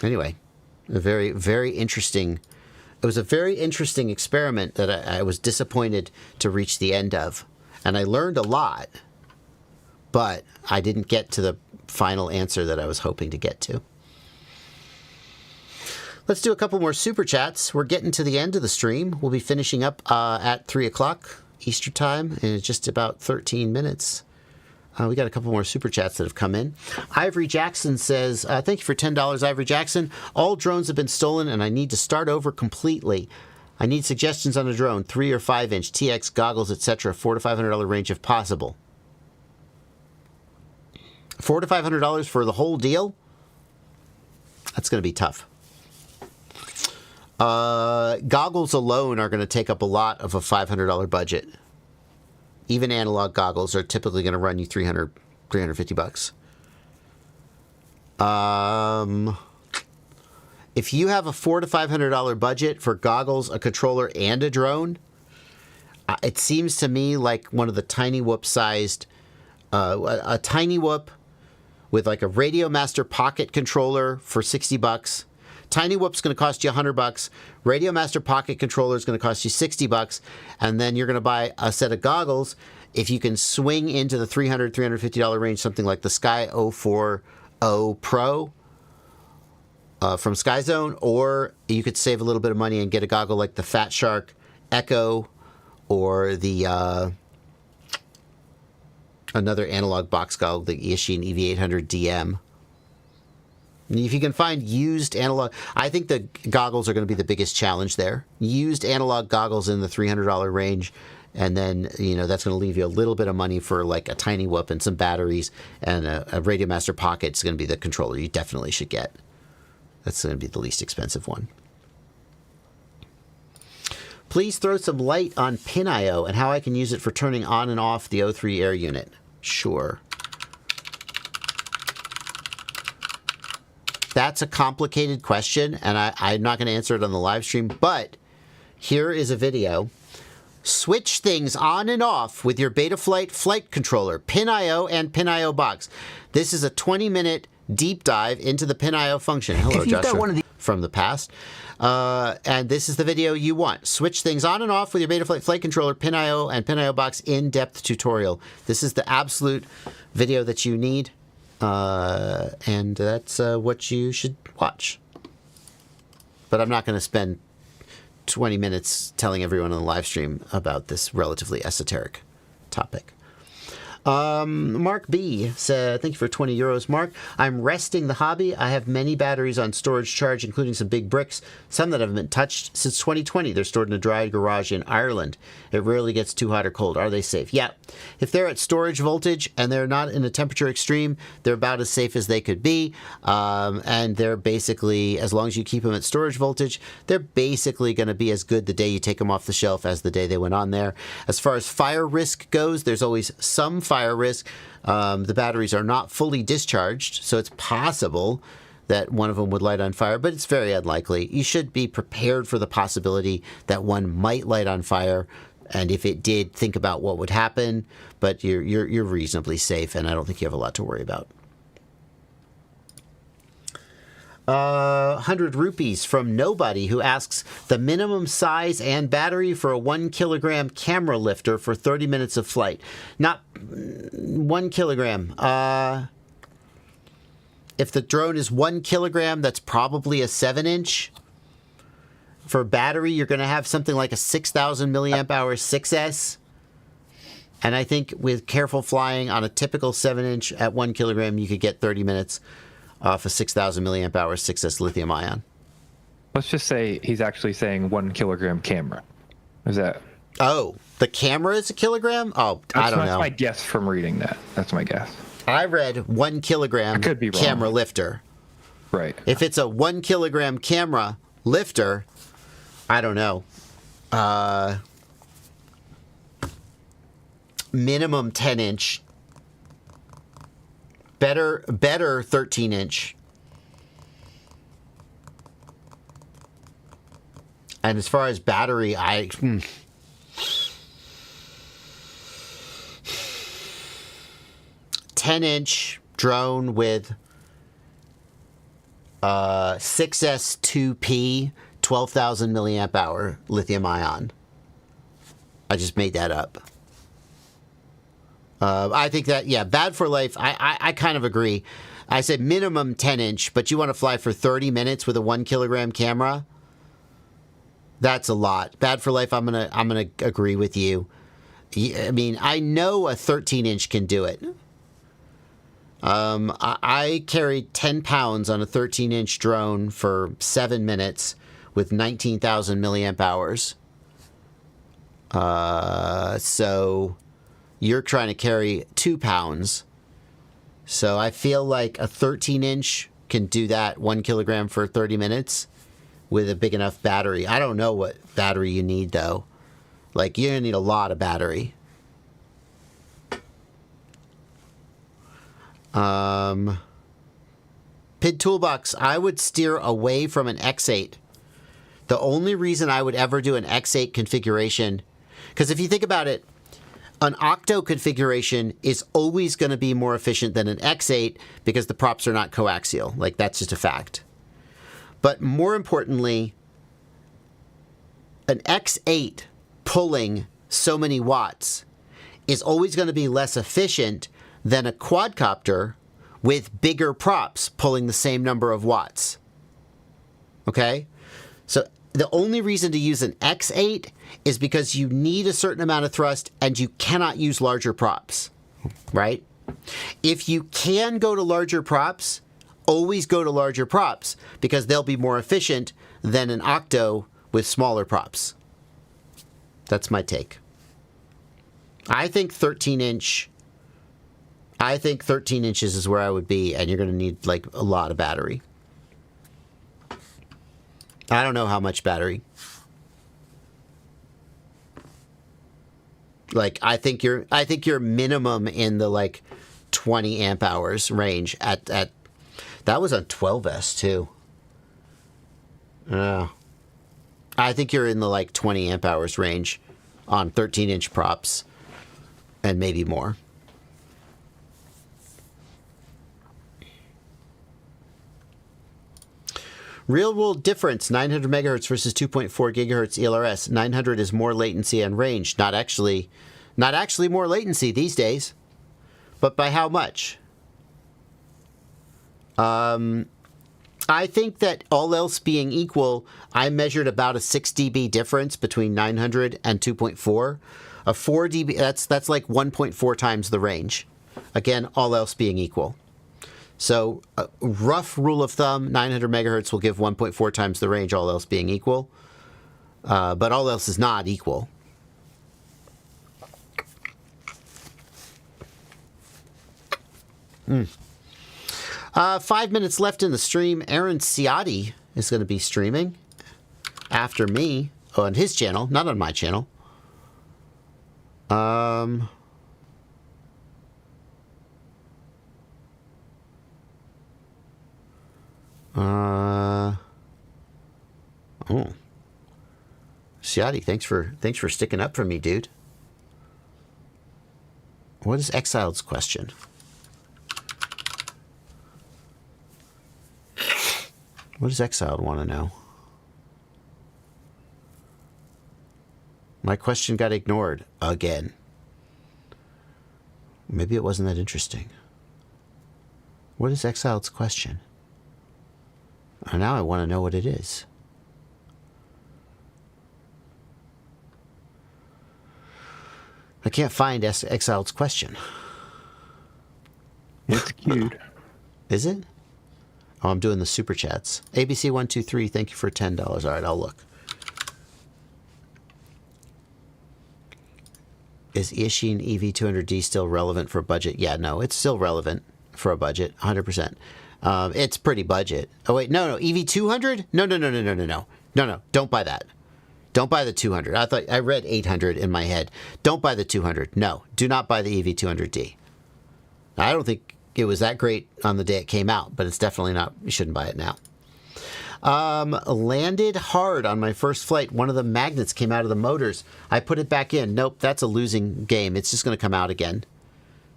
Anyway, a very, very interesting. It was a very interesting experiment that I was disappointed to reach the end of. And I learned a lot, but I didn't get to the final answer that I was hoping to get to. Let's do a couple more super chats. We're getting to the end of the stream. We'll be finishing up at 3 o'clock Eastern time in just about 13 minutes. We got a couple more super chats that have come in. Ivory Jackson says, thank you for $10, Ivory Jackson. All drones have been stolen and I need to start over completely. I need suggestions on a drone, 3 or 5 inch, TX, goggles, etc. $400 to $500 range if possible. $400 to $500 for the whole deal? That's going to be tough. Goggles alone are going to take up a lot of a $500 budget. Even analog goggles are typically going to run you $350. If you have a $400 to $500 budget for goggles, a controller, and a drone, it seems to me like one of the Tiny Whoop sized, a Tiny Whoop with like a Radio Master Pocket controller for $60. Tiny Whoop's going to cost you $100. Radio Master Pocket controller is going to cost you $60, and then you're going to buy a set of goggles. If you can swing into the $350 range, something like the Sky 040 Pro from Sky Zone, or you could save a little bit of money and get a goggle like the Fat Shark Echo or the another analog box goggle, the Yashin EV800 DM. If you can find used analog, I think the goggles are going to be the biggest challenge there. Used analog goggles in the $300 range, and then that's going to leave you a little bit of money for like a Tiny Whoop and some batteries, and a Radio Master Pocket is going to be the controller you definitely should get. That's going to be the least expensive one. Please throw some light on Pin.io and how I can use it for turning on and off the O3 Air unit. Sure. That's a complicated question, and I'm not going to answer it on the live stream, but here is a video. Switch things on and off with your Betaflight flight controller, Pin.io and Pin.io box. This is a 20-minute deep dive into the Pin.io function. Hello, Joshua, from the past. And this is the video you want. Switch things on and off with your Betaflight flight controller, Pin.io and Pin.io box in-depth tutorial. This is the absolute video that you need. And that's what you should watch. But I'm not going to spend 20 minutes telling everyone on the live stream about this relatively esoteric topic. Mark B said, thank you for 20 euros. Mark, I'm resting the hobby. I have many batteries on storage charge, including some big bricks, some that haven't been touched since 2020. They're stored in a dry garage in Ireland. It rarely gets too hot or cold. Are they safe? Yeah. If they're at storage voltage and they're not in a temperature extreme, they're about as safe as they could be. And they're basically, as long as you keep them at storage voltage, they're basically going to be as good the day you take them off the shelf as the day they went on there. As far as fire risk goes, there's always some fire risk. The batteries are not fully discharged, so it's possible that one of them would light on fire, but it's very unlikely. You should be prepared for the possibility that one might light on fire, and if it did, think about what would happen, but you're reasonably safe, and I don't think you have a lot to worry about. 100 rupees from Nobody, who asks the minimum size and battery for a 1 kilogram camera lifter for 30 minutes of flight. Not 1 kilogram. If the drone is 1 kilogram, that's probably a 7-inch. For battery, you're going to have something like a 6,000 milliamp hour 6S. And I think with careful flying on a typical 7-inch at 1 kilogram, you could get 30 minutes off a 6,000 milliamp hour 6S lithium ion. Let's just say he's actually saying 1 kilogram camera. Is that? Oh, the camera is a kilogram? Oh, I don't know. That's my guess from reading that. That's my guess. I read 1 kilogram could be wrong. Camera lifter. Right. If it's a 1 kilogram camera lifter, I don't know. Minimum 10-inch. Better 13-inch. And as far as battery, 10-inch drone with 6S2P 12,000 milliamp hour lithium ion. I just made that up. I think that, yeah, bad for life. I kind of agree. I said minimum 10-inch, but you want to fly for 30 minutes with a 1 kilogram camera? That's a lot. Bad for life, I'm gonna agree with you. I mean, I know a 13-inch can do it. I carried 10 pounds on a 13-inch drone for 7 minutes with 19,000 milliamp hours. So you're trying to carry 2 pounds. So I feel like a 13-inch can do that 1 kilogram for 30 minutes with a big enough battery. I don't know what battery you need, though. Like, you're going to need a lot of battery. PID Toolbox, I would steer away from an X8. The only reason I would ever do an X8 configuration, because if you think about it, An octo configuration is always going to be more efficient than an X8 because the props are not coaxial. Like, that's just a fact. But more importantly, an X8 pulling so many watts is always going to be less efficient than a quadcopter with bigger props pulling the same number of watts. Okay? So the only reason to use an X8 is because you need a certain amount of thrust and you cannot use larger props, right? If you can go to larger props, always go to larger props because they'll be more efficient than an octo with smaller props. That's my take. I think 13 inches is where I would be, and you're going to need like a lot of battery. I don't know how much battery. Like, I think you're minimum in the like 20 amp hours range at that was on 12S too. I think you're in the like 20 amp hours range on 13-inch props and maybe more. Real world difference, 900 megahertz versus 2.4 gigahertz ELRS. 900 is more latency and range. Not actually more latency these days. But by how much? I think that all else being equal, I measured about a 6 dB difference between 900 and 2.4. A 4 dB, that's like 1.4 times the range. Again, all else being equal. So, a rough rule of thumb, 900 megahertz will give 1.4 times the range, all else being equal. But all else is not equal. Mm. 5 minutes left in the stream. Aaron Ciotti is going to be streaming after me on his channel, not on my channel. Oh, Ciotti, thanks for sticking up for me, dude. What is Exiled's question? What does Exiled want to know? My question got ignored again. Maybe it wasn't that interesting. What is Exiled's question? And now I want to know what it is. I can't find Exiled's question. It's cute. Is it? Oh, I'm doing the super chats. ABC123, thank you for $10. All right, I'll look. Is Eachine EV200D still relevant for a budget? Yeah, no, it's still relevant for a budget, 100%. It's pretty budget. Oh, wait, no, EV200? No, don't buy that. Don't buy the 200. I read 800 in my head. Don't buy the 200. No, do not buy the EV200D. I don't think it was that great on the day it came out, but it's definitely not. You shouldn't buy it now. Landed hard on my first flight. One of the magnets came out of the motors. I put it back in. Nope, that's a losing game. It's just going to come out again.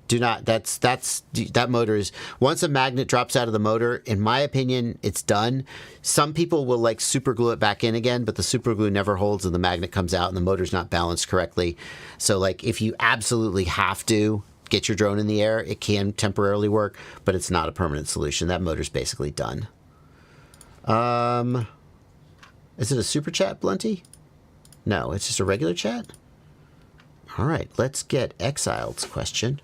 Do not. That motor is. Once a magnet drops out of the motor, in my opinion, it's done. Some people will like super glue it back in again, but the super glue never holds and the magnet comes out and the motor's not balanced correctly. So like if you absolutely have to get your drone in the air, it can temporarily work, but it's not a permanent solution. That motor's basically done. Is it a super chat, Blunty? No, it's just a regular chat. All right, let's get Exiled's question.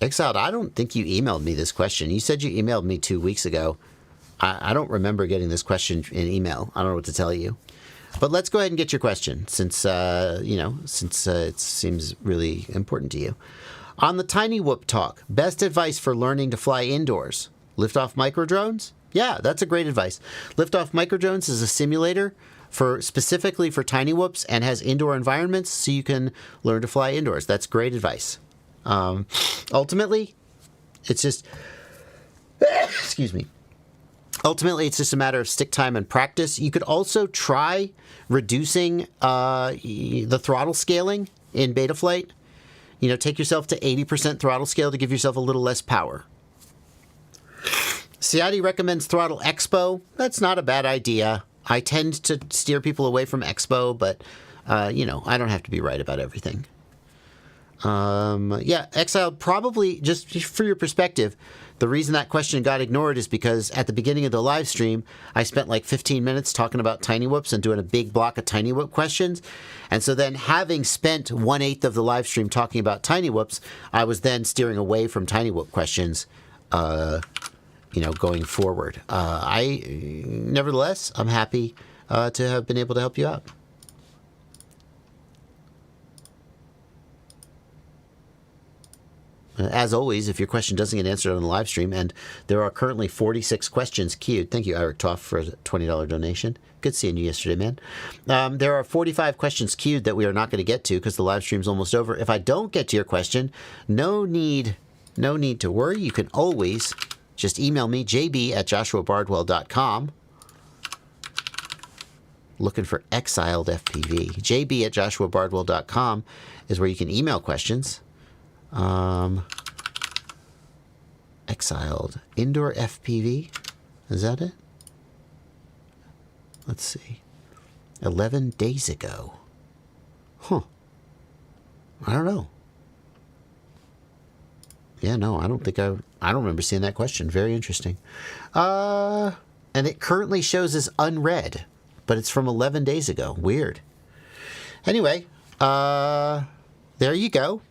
Exiled, I don't think you emailed me this question. You said you emailed me 2 weeks ago. I don't remember getting this question in email. I don't know what to tell you. But let's go ahead and get your question since it seems really important to you. On the Tiny Whoop talk, best advice for learning to fly indoors? Liftoff micro drones? Yeah, that's a great advice. Liftoff micro drones is a simulator specifically for tiny whoops and has indoor environments so you can learn to fly indoors. That's great advice. Ultimately, it's just, excuse me. ultimately, it's just a matter of stick time and practice. You could also try reducing the throttle scaling in Betaflight. You know, take yourself to 80% throttle scale to give yourself a little less power. Ciati recommends Throttle Expo. That's not a bad idea. I tend to steer people away from Expo, but, you know, I don't have to be right about everything. Yeah, Exiled, probably, just for your perspective, the reason that question got ignored is because at the beginning of the live stream, I spent like 15 minutes talking about Tiny Whoops and doing a big block of Tiny Whoop questions. And so then, having spent 1/8 of the live stream talking about Tiny Whoops, I was then steering away from Tiny Whoop questions, you know, going forward. Nevertheless, I'm happy to have been able to help you out. As always, if your question doesn't get answered on the live stream, and there are currently 46 questions queued. Thank you, Eric Toff, for a $20 donation. Good seeing you yesterday, man. There are 45 questions queued that we are not going to get to because the live stream's almost over. If I don't get to your question, no need to worry. You can always just email me, jb@joshuabardwell.com. Looking for exiled FPV. jb@joshuabardwell.com is where you can email questions. Exiled indoor FPV, is that it? Let's see. 11 days ago. Huh. I don't know. Yeah, no, I don't don't remember seeing that question. Very interesting. And it currently shows as unread, but it's from 11 days ago. Weird. Anyway, there you go.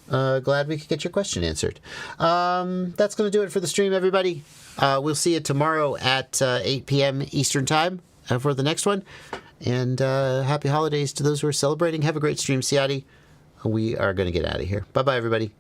Glad we could get your question answered. That's going to do it for the stream, everybody. We'll see you tomorrow at 8 p.m. Eastern Time for the next one. And happy holidays to those who are celebrating. Have a great stream, Ciati. We are going to get out of here. Bye-bye, everybody.